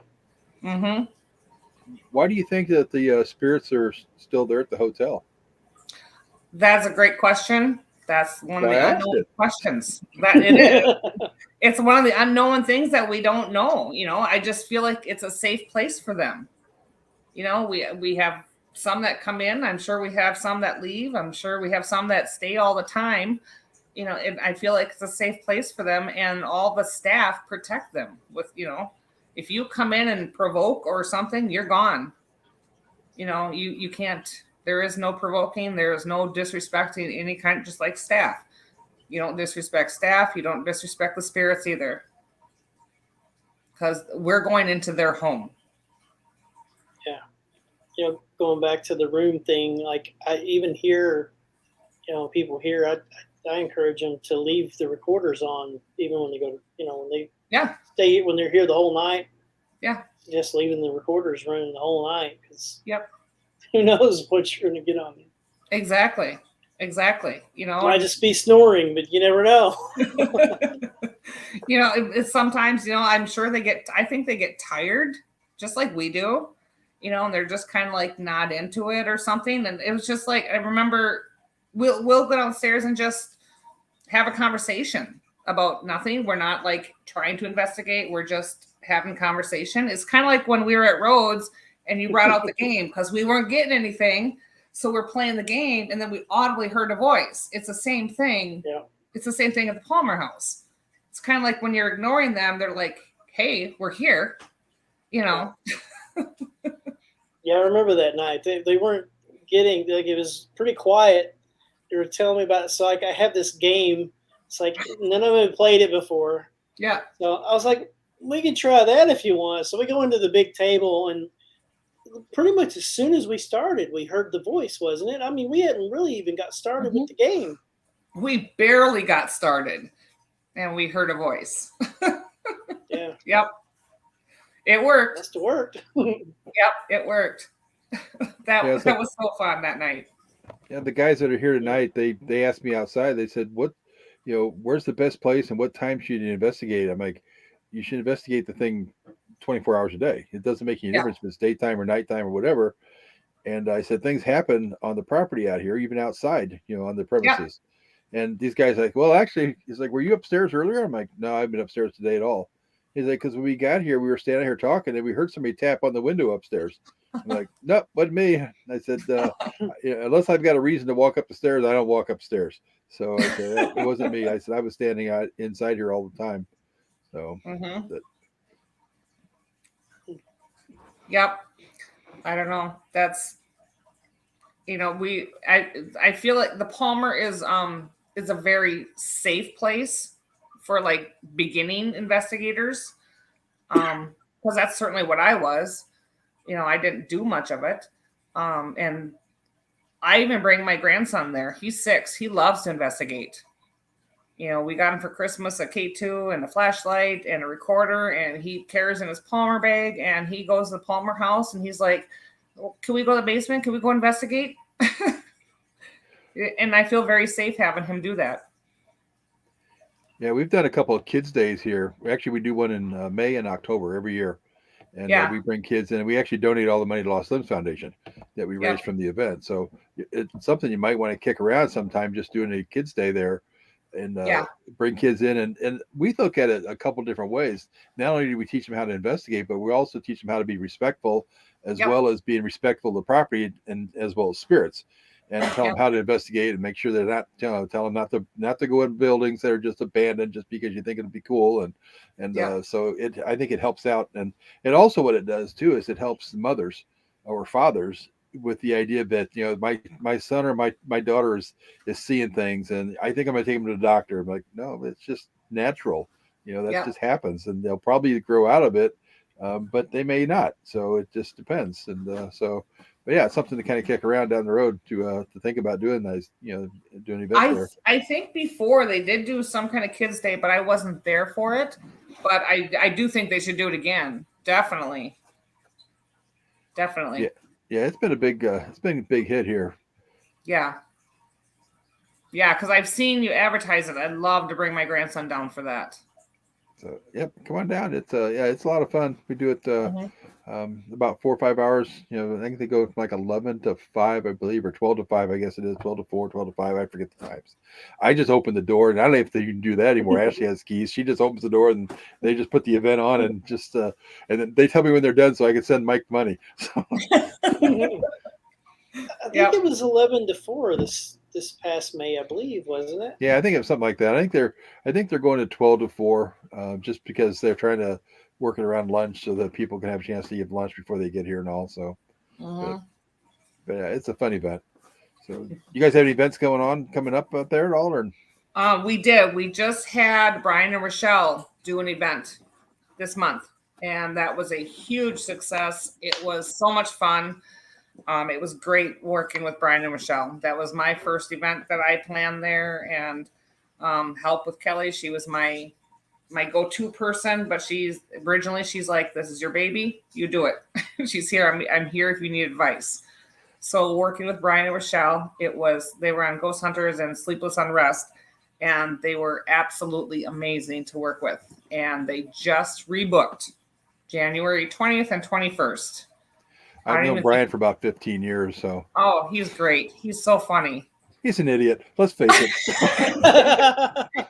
[SPEAKER 3] Mm-hmm.
[SPEAKER 2] Why do you think that the spirits are still there at the hotel?
[SPEAKER 3] That's a great question. That's one of the unknown questions. That it is. It's one of the unknown things that we don't know. I just feel like it's a safe place for them. We have some that come in. I'm sure we have some that leave. I'm sure we have some that stay all the time. And I feel like it's a safe place for them, and all the staff protect them with, if you come in and provoke or something, you're gone. You can't. There is no provoking. There is no disrespecting any kind, just like staff. You don't disrespect staff. You don't disrespect the spirits either, because we're going into their home.
[SPEAKER 1] Yeah. Going back to the room thing, like I even hear, people here, I encourage them to leave the recorders on, even when they go to, when they stay, when they're here the whole night.
[SPEAKER 3] Yeah.
[SPEAKER 1] Just leaving the recorders running the whole night, because
[SPEAKER 3] yep.
[SPEAKER 1] Who knows what you're going to get on.
[SPEAKER 3] Exactly.
[SPEAKER 1] Might just be snoring, but you never know.
[SPEAKER 3] It's sometimes, I'm sure I think they get tired just like we do, and they're just kind of like not into it or something. And it was just like, I remember we'll go downstairs and just have a conversation about nothing. We're not like trying to investigate. We're just having conversation. It's kind of like when we were at Rhodes and you brought out the game, because we weren't getting anything. So we're playing the game, and then we audibly heard a voice. It's the same thing.
[SPEAKER 1] Yeah.
[SPEAKER 3] It's the same thing at the Palmer house. It's kind of like when you're ignoring them, they're like, "Hey, we're here,"
[SPEAKER 1] Yeah, I remember that night. They weren't getting, like, it was pretty quiet. They were telling me about it. So like I have this game. It's like none of them had played it before.
[SPEAKER 3] Yeah.
[SPEAKER 1] So I was like, we can try that if you want. So we go into the big table, and pretty much as soon as we started, we heard the voice, wasn't it? I mean, we hadn't really even got started with the game.
[SPEAKER 3] We barely got started, and we heard a voice.
[SPEAKER 1] Yeah.
[SPEAKER 3] Yep. It worked.
[SPEAKER 1] Must have worked.
[SPEAKER 3] Yep, it worked. that was so fun that night.
[SPEAKER 2] Yeah, the guys that are here tonight, they asked me outside. They said, "What, where's the best place and what time should you investigate?" I'm like, "You should investigate the thing 24 hours a day. It doesn't make any difference if it's daytime or nighttime or whatever." And I said, "Things happen on the property out here, even outside, on the premises." And these guys are like, "Well, actually," he's like, "Were you upstairs earlier?" I'm like, "No, I've been upstairs today at all." He's like, "Because when we got here, we were standing here talking, and we heard somebody tap on the window upstairs." I'm like, "Nope, wasn't me." I said, "Unless I've got a reason to walk up the stairs, I don't walk upstairs." So I said, "It wasn't me." I said, "I was standing out inside here all the time." So,
[SPEAKER 3] Yep. I don't know. That's I feel like the Palmer is a very safe place for like beginning investigators. Because that's certainly what I was. I didn't do much of it. And I even bring my grandson there. He's 6. He loves to investigate. We got him for Christmas a K2 and a flashlight and a recorder, and he carries in his Palmer bag, and he goes to the Palmer house, and he's like, well, "Can we go to the basement? Can we go investigate?" And I feel very safe having him do that.
[SPEAKER 2] Yeah, we've done a couple of kids' days here. Actually, we do one in May and October every year. And we bring kids in, and we actually donate all the money to Lost Limbs Foundation that we raise from the event. So it's something you might want to kick around sometime, just doing a kids' day there and bring kids in. And we look at it a couple different ways. Not only do we teach them how to investigate, but we also teach them how to be respectful, as well as being respectful of the property and as well as spirits. And tell them how to investigate and make sure they're not, tell them not to go in buildings that are just abandoned just because you think it'll be cool. So I think it helps out. And also what it does too is it helps mothers or fathers with the idea that, my son or my daughter is seeing things, and I think I'm going to take him to the doctor. I'm like, no, it's just natural. That just happens, and they'll probably grow out of it, but they may not. So it just depends. But yeah, it's something to kind of kick around down the road to think about doing those, doing events there.
[SPEAKER 3] I think before they did do some kind of kids' day, but I wasn't there for it. But I do think they should do it again. Definitely.
[SPEAKER 2] Yeah, it's been a big hit here.
[SPEAKER 3] Yeah, because I've seen you advertise it. I'd love to bring my grandson down for that.
[SPEAKER 2] So come on down. It's it's a lot of fun. We do it about 4 or 5 hours. I think they go from like 11 to 5, I believe, or 12 to 5. I guess it is 12 to 4, 12 to 5. I forget the times. I just open the door, and I don't know if you can do that anymore. Ashley has keys. She just opens the door, and they just put the event on, and just and then they tell me when they're done, so I can send Mike money. So.
[SPEAKER 1] I think it was 11 to 4 this past May, I believe, wasn't it?
[SPEAKER 2] Yeah, I think it was something like that. I think they're going to 12 to 4, just because they're trying to work it around lunch so that people can have a chance to eat lunch before they get here and all. So, but yeah, it's a fun event. So, you guys have any events coming up out there at all, or?
[SPEAKER 3] We did. We just had Brian and Rochelle do an event this month, and that was a huge success. It was so much fun. It was great working with Brian and Rochelle. That was my first event that I planned there, and help with Kelly. She was my go-to person, but she's like, "This is your baby. You do it." She's here. I'm here if you need advice. So working with Brian and Rochelle, they were on Ghost Hunters and Sleepless Unrest, and they were absolutely amazing to work with. And they just rebooked January 20th and 21st.
[SPEAKER 2] I've known Brian for about 15 years, so.
[SPEAKER 3] Oh, he's great. He's so funny.
[SPEAKER 2] He's an idiot. Let's face it.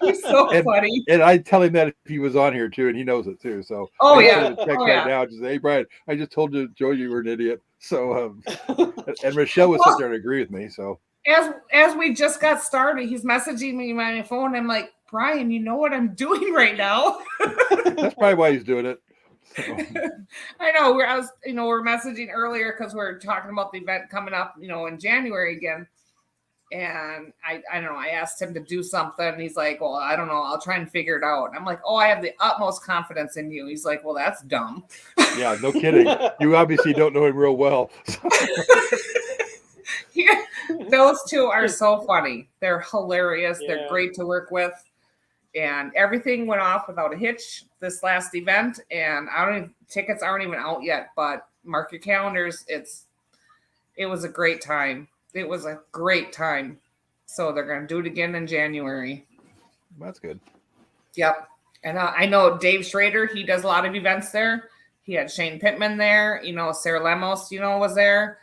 [SPEAKER 3] He's so funny.
[SPEAKER 2] And I tell him that if he was on here too, and he knows it too. So right now, just say, "Hey, Brian, I just told Joe you were an idiot." So, and Rochelle was sitting there and agree with me. So
[SPEAKER 3] as we just got started, he's messaging me on my phone. I'm like, "Brian, you know what I'm doing right now?"
[SPEAKER 2] That's probably why he's doing it. So.
[SPEAKER 3] I know. We're messaging earlier because we're talking about the event coming up, in January again. And I don't know, I asked him to do something, and he's like, "Well, I don't know, I'll try and figure it out." I'm like, "Oh, I have the utmost confidence in you." He's like, "Well, that's dumb."
[SPEAKER 2] Yeah, no kidding. You obviously don't know him real well.
[SPEAKER 3] Yeah, those two are so funny. They're hilarious. Yeah. They're great to work with. and everything went off without a hitch this last event. And tickets aren't even out yet, but mark your calendars. It was a great time. It was a great time. So they're going to do it again in January.
[SPEAKER 2] That's good.
[SPEAKER 3] Yep. And I know Dave Schrader, he does a lot of events there. He had Shane Pittman there, Sarah Lemos, was there.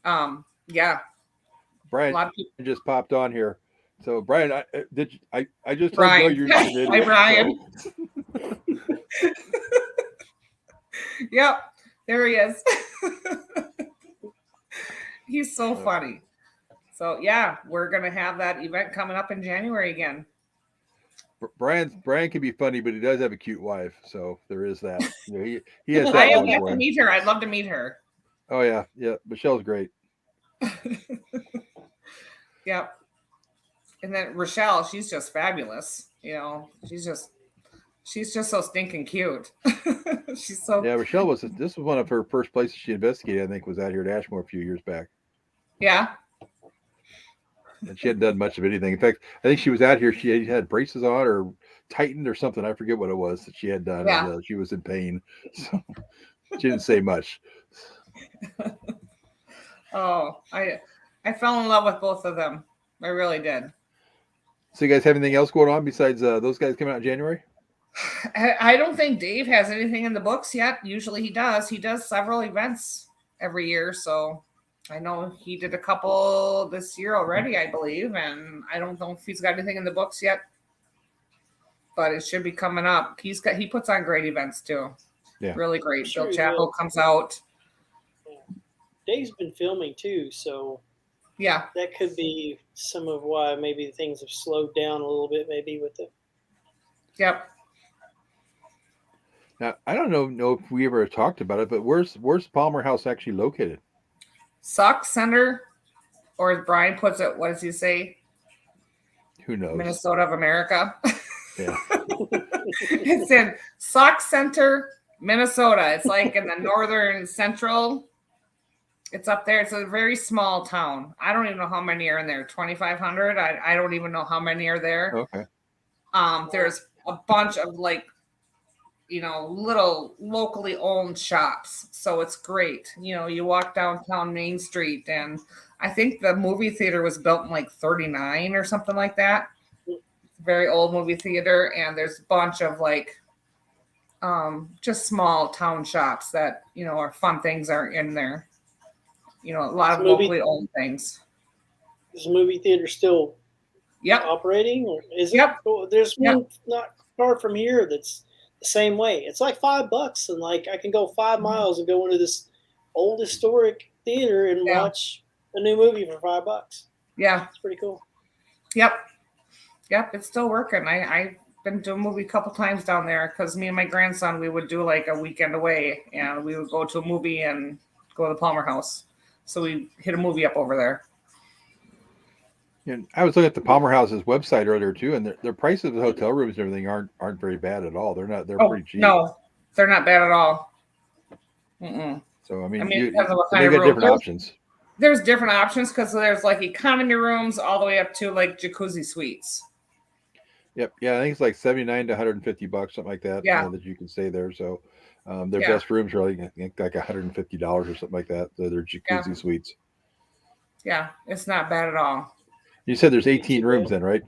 [SPEAKER 3] Yeah.
[SPEAKER 2] Brian
[SPEAKER 3] A lot of people
[SPEAKER 2] just popped on here. So Brian, I just told
[SPEAKER 3] Brian.
[SPEAKER 2] you you're an idiot.
[SPEAKER 3] Hi, Brian.
[SPEAKER 2] So.
[SPEAKER 3] Yep. There he is. He's so funny. So yeah, we're gonna have that event coming up in January again.
[SPEAKER 2] Brian can be funny, but he does have a cute wife, so there is that. He has that.
[SPEAKER 3] I have yet to meet her. I'd love to meet her.
[SPEAKER 2] Oh yeah. Michelle's great.
[SPEAKER 3] Yep. And then Rochelle, she's just fabulous. She's just so stinking cute. She's so.
[SPEAKER 2] Yeah, Rochelle this was one of her first places she investigated. I think was out here at Ashmore a few years back.
[SPEAKER 3] Yeah.
[SPEAKER 2] And she hadn't done much of anything. In fact, I think she was out here. She had braces on or tightened or something. I forget what it was that she had done.
[SPEAKER 3] Yeah.
[SPEAKER 2] And, she was in pain, so she didn't say much.
[SPEAKER 3] Oh, I fell in love with both of them. I really did.
[SPEAKER 2] So you guys have anything else going on besides those guys coming out in January?
[SPEAKER 3] I don't think Dave has anything in the books yet. Usually he does. He does several events every year, so. I know he did a couple this year already, I believe, and I don't know if he's got anything in the books yet, but it should be coming up. He puts on great events too.
[SPEAKER 2] Yeah,
[SPEAKER 3] really great.
[SPEAKER 1] Sure
[SPEAKER 3] Bill Chappell comes out.
[SPEAKER 1] Yeah. Dave's been filming too, so
[SPEAKER 3] yeah,
[SPEAKER 1] that could be some of why maybe things have slowed down a little bit, maybe with the.
[SPEAKER 3] Yep.
[SPEAKER 2] Now I don't know if we ever talked about it, but where's Palmer House actually located?
[SPEAKER 3] Sauk Center, or as Brian puts it, what does he say?
[SPEAKER 2] Who knows?
[SPEAKER 3] Minnesota of America.
[SPEAKER 2] Yeah.
[SPEAKER 3] It's in Sauk Center, Minnesota. It's like in the northern central. It's up there. It's a very small town. I don't even know how many are in there. 2,500. I don't even know how many are there.
[SPEAKER 2] Okay.
[SPEAKER 3] There's a bunch of little locally owned shops. So it's great. You walk downtown Main Street, and I think the movie theater was built in like 39 or something like that. Very old movie theater. And there's a bunch of just small town shops that, are fun things are in there. A lot of locally owned things.
[SPEAKER 1] Is the movie theater still operating? Or is it? There's one not far from here that's the same way. It's like $5, and I can go 5 miles and go into this old historic theater and watch a new movie for $5.
[SPEAKER 3] Yeah,
[SPEAKER 1] it's pretty cool.
[SPEAKER 3] Yep, it's still working. I've been to a movie a couple times down there because me and my grandson, we would do like a weekend away, and we would go to a movie and go to the Palmer House. So we hit a movie up over there.
[SPEAKER 2] And I was looking at the Palmer House's website earlier too, and their prices of the hotel rooms and everything aren't very bad at all. They're pretty cheap.
[SPEAKER 3] No, they're not bad at all. Mm-mm.
[SPEAKER 2] So I mean
[SPEAKER 3] they
[SPEAKER 2] got different options.
[SPEAKER 3] There's different options because there's like economy rooms all the way up to like jacuzzi suites.
[SPEAKER 2] Yep. Yeah, I think it's like $79 to $150, something like that.
[SPEAKER 3] Yeah.
[SPEAKER 2] That you can stay there. So their best rooms are like $150 or something like that. So they're jacuzzi suites.
[SPEAKER 3] Yeah, it's not bad at all.
[SPEAKER 2] You said there's 18 rooms then, right?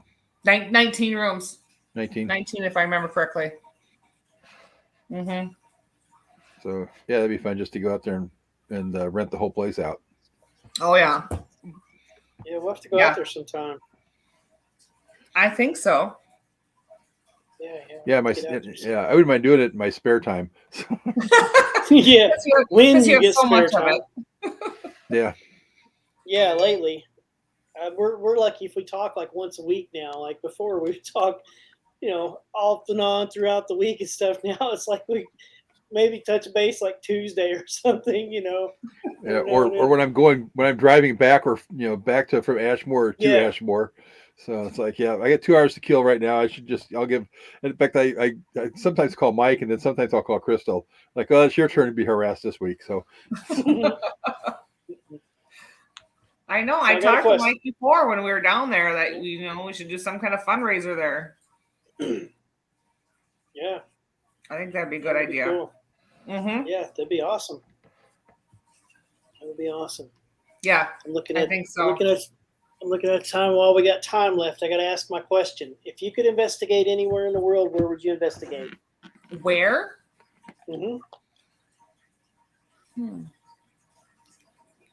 [SPEAKER 3] 19 rooms.
[SPEAKER 2] 19
[SPEAKER 3] if I remember correctly. Mm-hmm.
[SPEAKER 2] So yeah, that'd be fun just to go out there and rent the whole place out.
[SPEAKER 3] Oh yeah.
[SPEAKER 1] Yeah, we'll have to go out there sometime.
[SPEAKER 3] I think so.
[SPEAKER 2] Yeah, I wouldn't mind doing it in my spare time.
[SPEAKER 1] Yeah, when you get
[SPEAKER 3] so
[SPEAKER 1] spare
[SPEAKER 3] much
[SPEAKER 1] time.
[SPEAKER 3] of it.
[SPEAKER 2] Yeah.
[SPEAKER 1] Yeah, lately. We're lucky if we talk like once a week now. Like before, we talk, off and on throughout the week and stuff. Now it's like we maybe touch base like Tuesday or something,
[SPEAKER 2] Yeah, or when I'm driving back or back from Ashmore to Ashmore. So it's like, I got 2 hours to kill right now. I'll give. In fact, I sometimes call Mike, and then sometimes I'll call Crystal. Like, oh, it's your turn to be harassed this week. So.
[SPEAKER 3] I know. I talked to Mike before when we were down there that we should do some kind of fundraiser there.
[SPEAKER 1] Yeah.
[SPEAKER 3] I think that'd be a good
[SPEAKER 1] That'd be
[SPEAKER 3] idea.
[SPEAKER 1] cool.
[SPEAKER 3] Mm-hmm.
[SPEAKER 1] Yeah, that'd be awesome. That would be awesome.
[SPEAKER 3] Yeah,
[SPEAKER 1] I'm looking
[SPEAKER 3] I
[SPEAKER 1] at.
[SPEAKER 3] think so.
[SPEAKER 1] I'm looking at time. While we got time left, I got to ask my question. If you could investigate anywhere in the world, where would you investigate?
[SPEAKER 3] Where?
[SPEAKER 1] Mm-hmm.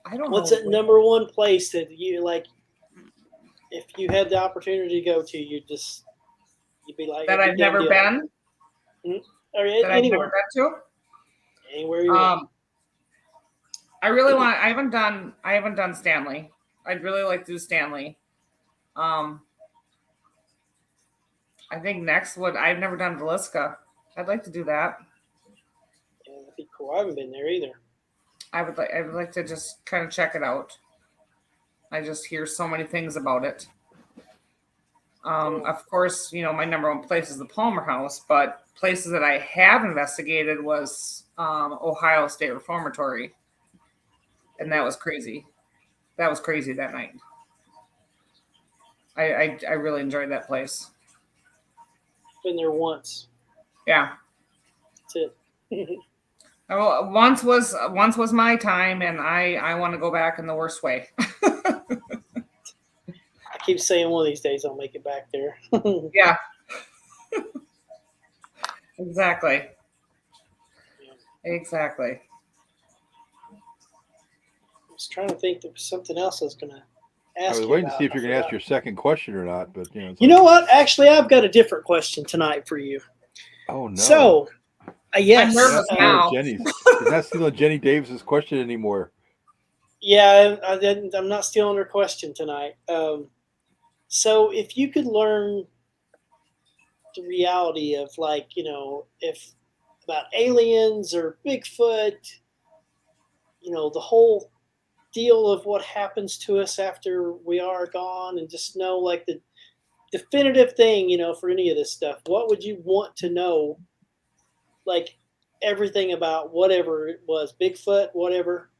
[SPEAKER 3] I don't
[SPEAKER 1] What's
[SPEAKER 3] know.
[SPEAKER 1] that number one place that you like? If you had the opportunity to go to, you'd be like
[SPEAKER 3] That
[SPEAKER 1] it'd
[SPEAKER 3] I've
[SPEAKER 1] be done
[SPEAKER 3] never
[SPEAKER 1] deal.
[SPEAKER 3] been?
[SPEAKER 1] Or
[SPEAKER 3] That I've never
[SPEAKER 1] anywhere,
[SPEAKER 3] been to?
[SPEAKER 1] anywhere you want.
[SPEAKER 3] I really want. I haven't done Stanley. I'd really like to do Stanley. I think next I've never done Villisca. I'd like to do that.
[SPEAKER 1] Yeah, that'd be cool. I haven't been there either.
[SPEAKER 3] I would like to just kind of check it out. I just hear so many things about it. Of course, my number one place is the Palmer House, but places that I have investigated was Ohio State Reformatory, and that was crazy. That was crazy that night. I really enjoyed that place.
[SPEAKER 1] Been there once.
[SPEAKER 3] Yeah.
[SPEAKER 1] That's it.
[SPEAKER 3] Well, once was my time, and I want to go back in the worst way.
[SPEAKER 1] I keep saying one of these days I'll make it back there.
[SPEAKER 3] Yeah. Exactly.
[SPEAKER 1] Yeah.
[SPEAKER 3] Exactly.
[SPEAKER 1] I was trying to think there was something else I was going to ask.
[SPEAKER 2] I was waiting to see if you're going to ask your second question or not, but
[SPEAKER 1] you know what? Actually, I've got a different question tonight for you.
[SPEAKER 2] Oh no!
[SPEAKER 1] So, yes,
[SPEAKER 3] I'm nervous now.
[SPEAKER 2] He's not stealing Jenny Davis's question anymore.
[SPEAKER 1] Yeah, I'm not stealing her question tonight. So, if you could learn the reality of, like, if about aliens or Bigfoot, the whole deal of what happens to us after we are gone, and just know like the definitive thing, for any of this stuff, what would you want to know? Like everything about whatever it was, Bigfoot, whatever.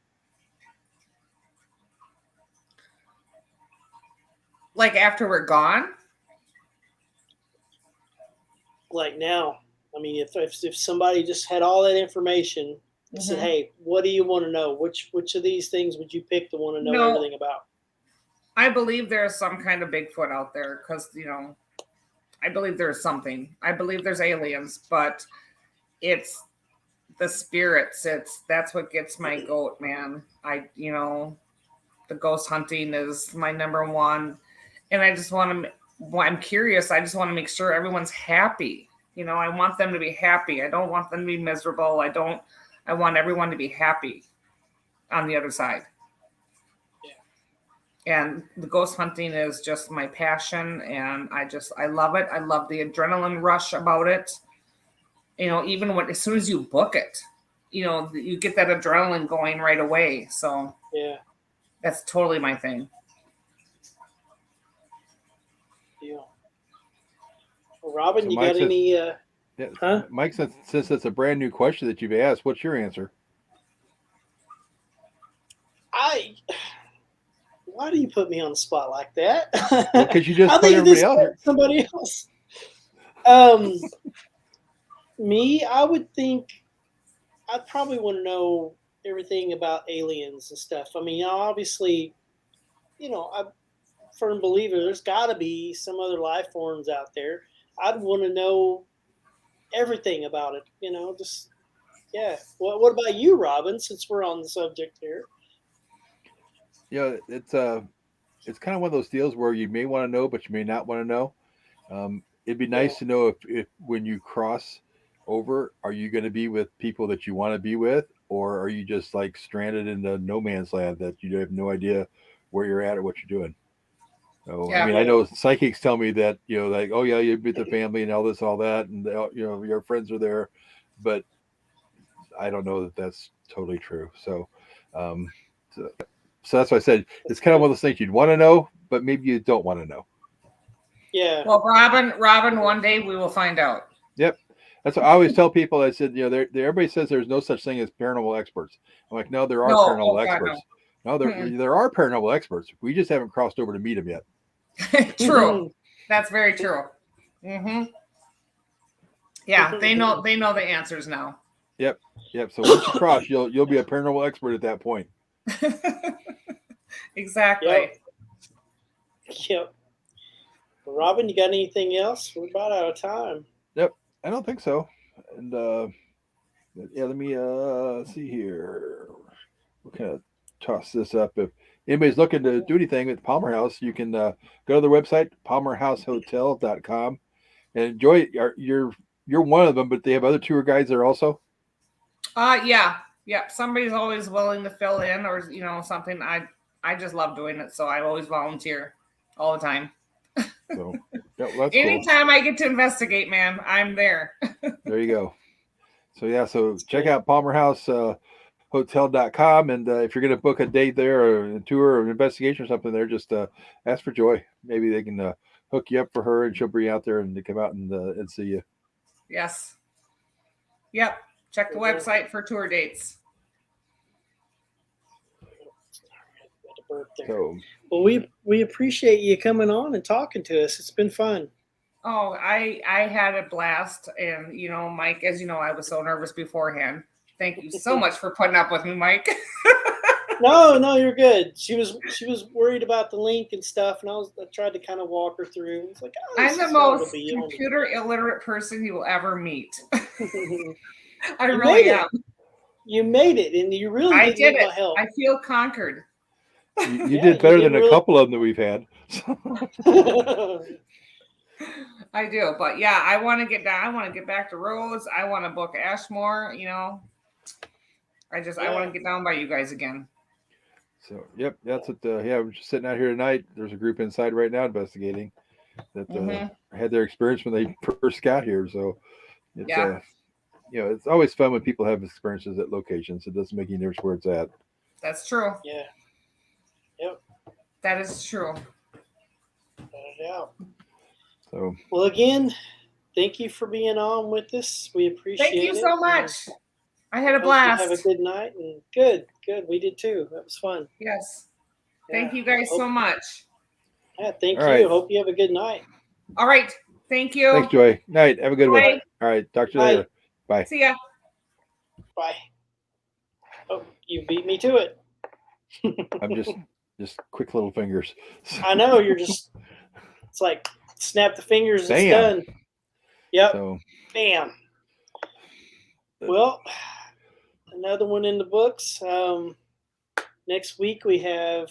[SPEAKER 3] Like after we're gone?
[SPEAKER 1] Like now. I mean, if somebody just had all that information and said, "Hey, what do you want to know? Which of these things would you pick to want to know everything about?"
[SPEAKER 3] I believe there's some kind of Bigfoot out there because, I believe there's something. I believe there's aliens, but it's the spirits. That's what gets my goat, man. The ghost hunting is my number one. And I just I'm curious. I just want to make sure everyone's happy. I want them to be happy. I don't want them to be miserable. I want everyone to be happy on the other side. And the ghost hunting is just my passion, and I love it. I love the adrenaline rush about it. Even as soon as you book it, you get that adrenaline going right away. So
[SPEAKER 1] yeah,
[SPEAKER 3] that's totally my thing.
[SPEAKER 1] Yeah. Well, Robin,
[SPEAKER 2] so
[SPEAKER 1] you
[SPEAKER 2] Mike
[SPEAKER 1] got any? Huh?
[SPEAKER 2] Mike, since it's a brand new question that you've asked, what's your answer?
[SPEAKER 1] Why do you put me on the spot like that?
[SPEAKER 2] Because you just put everybody else.
[SPEAKER 1] Somebody else. Me, I would think I'd probably want to know everything about aliens and stuff. I mean, obviously, I'm a firm believer there's got to be some other life forms out there. I'd want to know everything about it. Just yeah. What about you, Robin? Since we're on the subject here.
[SPEAKER 2] It's kind of one of those deals where you may want to know, but you may not want to know. It'd be nice to know if when you cross over, are you going to be with people that you want to be with, or are you just like stranded in the no man's land that you have no idea where you're at or what you're doing? So, I mean, I know psychics tell me that, like, oh yeah, you meet the family and all this, all that, and your friends are there, but I don't know that that's totally true. So, so that's why I said it's kind of one of those things you'd want to know, but maybe you don't want to know.
[SPEAKER 1] Yeah.
[SPEAKER 3] Well, Robin, one day we will find out.
[SPEAKER 2] Yep. That's what I always tell people. I said, everybody says there's no such thing as paranormal experts. I'm like, no, there are paranormal experts. No, there are paranormal experts. We just haven't crossed over to meet them yet.
[SPEAKER 3] True. That's very true. Mm-hmm. Yeah, they know the answers now.
[SPEAKER 2] Yep. So once you cross, you'll be a paranormal expert at that point.
[SPEAKER 3] Exactly.
[SPEAKER 1] Yep. Well, Robin, you got anything else? We're about out of time.
[SPEAKER 2] Yep. I don't think so. And let me see here. We'll kind of toss this up. If anybody's looking to do anything at Palmer House, you can go to the website palmerhousehotel.com and enjoy. You're one of them, but they have other tour guides there also.
[SPEAKER 3] Yeah. Somebody's always willing to fill in, or something. I just love doing it, so I always volunteer all the time.
[SPEAKER 2] So that's
[SPEAKER 3] anytime
[SPEAKER 2] cool.
[SPEAKER 3] I get to investigate, man, I'm there.
[SPEAKER 2] There you go. So check out palmerhousehotel.com, and if you're going to book a date there or a tour or an investigation or something there, just ask for Joy. Maybe they can hook you up for her, and she'll bring you out there and to come out and see you.
[SPEAKER 3] Yes. Yep. Check the website for tour dates.
[SPEAKER 1] So, well, we appreciate you coming on and talking to us. It's been fun.
[SPEAKER 3] Oh, I had a blast, and Mike, as you know, I was so nervous beforehand. Thank you so much for putting up with me, Mike.
[SPEAKER 1] No, you're good. She was worried about the link and stuff, and I tried to kind of walk her through. It's like,
[SPEAKER 3] I'm the most computer illiterate person you will ever meet. I really am.
[SPEAKER 1] You made it, and you really did need my help.
[SPEAKER 3] I feel conquered.
[SPEAKER 2] You did better than a couple of them that we've had.
[SPEAKER 3] I do, but yeah, I want to get down. I want to get back to Rose. I want to book Ashmore. I want to get down by you guys again.
[SPEAKER 2] So, yep, that's what. We're just sitting out here tonight. There's a group inside right now investigating that had their experience when they first got here. So, it's, it's always fun when people have experiences at locations. It doesn't make any difference where it's at.
[SPEAKER 3] That's true.
[SPEAKER 1] Yeah. Yep.
[SPEAKER 3] That is true.
[SPEAKER 1] Yeah.
[SPEAKER 2] So.
[SPEAKER 1] Well, again, thank you for being on with us. We appreciate it.
[SPEAKER 3] Thank you so much. I had a blast.
[SPEAKER 1] Have a good night, and good. We did too. That was fun.
[SPEAKER 3] Yes. Thank you guys so much.
[SPEAKER 1] Yeah, thank you.
[SPEAKER 2] Right.
[SPEAKER 1] Hope you have a good night.
[SPEAKER 3] All right. Thank you.
[SPEAKER 2] Thanks, Joy. Night. Have a good one. All right. Talk to you later. Bye.
[SPEAKER 3] See ya.
[SPEAKER 1] Bye. Oh, you beat me to it.
[SPEAKER 2] I'm just quick little fingers.
[SPEAKER 1] I know, it's like snap the fingers, it's done. Yep. So, bam. Well, another one in the books. Next week we have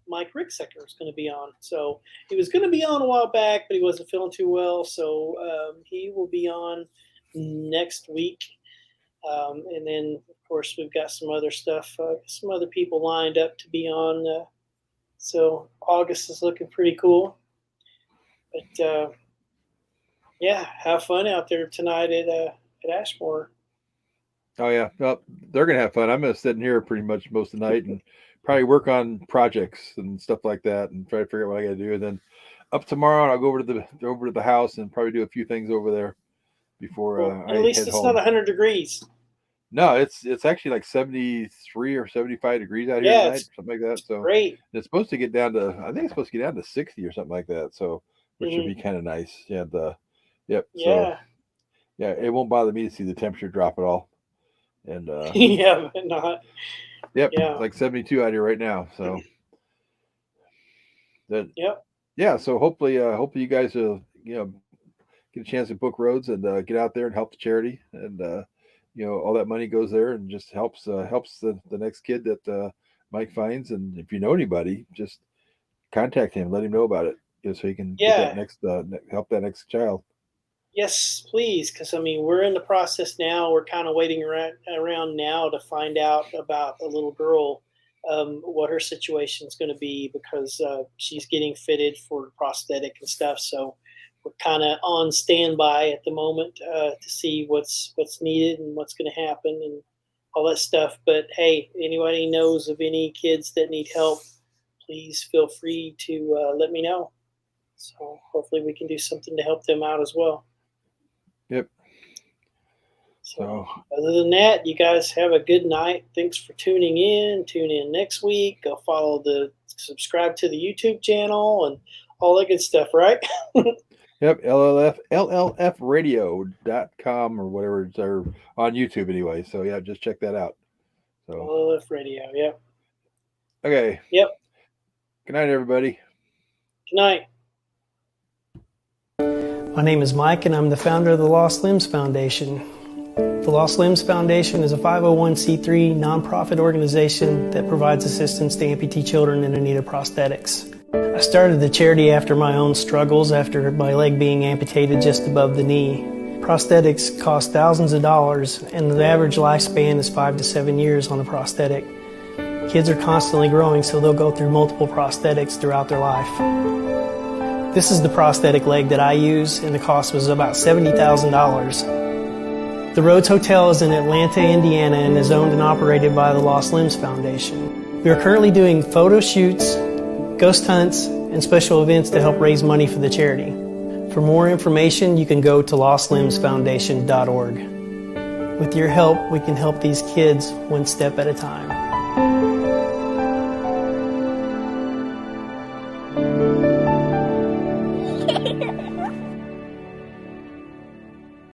[SPEAKER 1] Mike Ricksecker is going to be on. So he was going to be on a while back, but he wasn't feeling too well. So he will be on next week. And then, of course, we've got some other stuff, some other people lined up to be on. So August is looking pretty cool. But, have fun out there tonight at Ashmore.
[SPEAKER 2] Oh, yeah. Well, they're going to have fun. I'm going to sit in here pretty much most of the night and probably work on projects and stuff like that and try to figure out what I got to do. And then up tomorrow, I'll go over to the house and probably do a few things over there before I
[SPEAKER 1] at least
[SPEAKER 2] head
[SPEAKER 1] it's
[SPEAKER 2] home.
[SPEAKER 1] Not 100 degrees.
[SPEAKER 2] No, it's actually like 73 or 75 degrees out here tonight, something like that. So
[SPEAKER 1] great.
[SPEAKER 2] It's supposed to get down to, I think it's supposed to get down to 60 or something like that. So which would be kind of nice. Yeah.
[SPEAKER 1] Yeah.
[SPEAKER 2] So, yeah, it won't bother me to see the temperature drop at all. And
[SPEAKER 1] yeah, but not.
[SPEAKER 2] Yep. Yeah. It's like 72 out here right now. So
[SPEAKER 1] Yep.
[SPEAKER 2] Yeah. So hopefully you guys will, get a chance to book roads and get out there and help the charity. And, all that money goes there and just helps the next kid that Mike finds. And if you know anybody, just contact him, let him know about it, so he can get that next help that next child.
[SPEAKER 1] Yes, please. Because we're in the process now. We're kind of waiting around now to find out about a little girl, what her situation is going to be, because she's getting fitted for prosthetic and stuff. So we're kind of on standby at the moment to see what's needed and what's going to happen and all that stuff. But hey, anybody knows of any kids that need help, please feel free to let me know. So hopefully we can do something to help them out as well.
[SPEAKER 2] Yep.
[SPEAKER 1] So other than that, you guys have a good night. Thanks for tuning in. Tune in next week. Go subscribe to the YouTube channel and all that good stuff, right?
[SPEAKER 2] Yep, llfradio.com or whatever. They're on YouTube anyway. So yeah, just check that out. So
[SPEAKER 1] LLF Radio. Yep.
[SPEAKER 2] Okay.
[SPEAKER 1] Yep.
[SPEAKER 2] Good night, everybody.
[SPEAKER 1] Good night.
[SPEAKER 4] My name is Mike, and I'm the founder of the Lost Limbs Foundation. The Lost Limbs Foundation is a 501c3 nonprofit organization that provides assistance to amputee children in need of prosthetics. I started the charity after my own struggles after my leg being amputated just above the knee. Prosthetics cost thousands of dollars, and the average lifespan is 5 to 7 years on a prosthetic. Kids are constantly growing, so they'll go through multiple prosthetics throughout their life. This is the prosthetic leg that I use, and the cost was about $70,000. The Rhodes Hotel is in Atlanta, Indiana, and is owned and operated by the Lost Limbs Foundation. We are currently doing photo shoots, ghost hunts, and special events to help raise money for the charity. For more information, you can go to lostlimbsfoundation.org. With your help, we can help these kids one step at a time.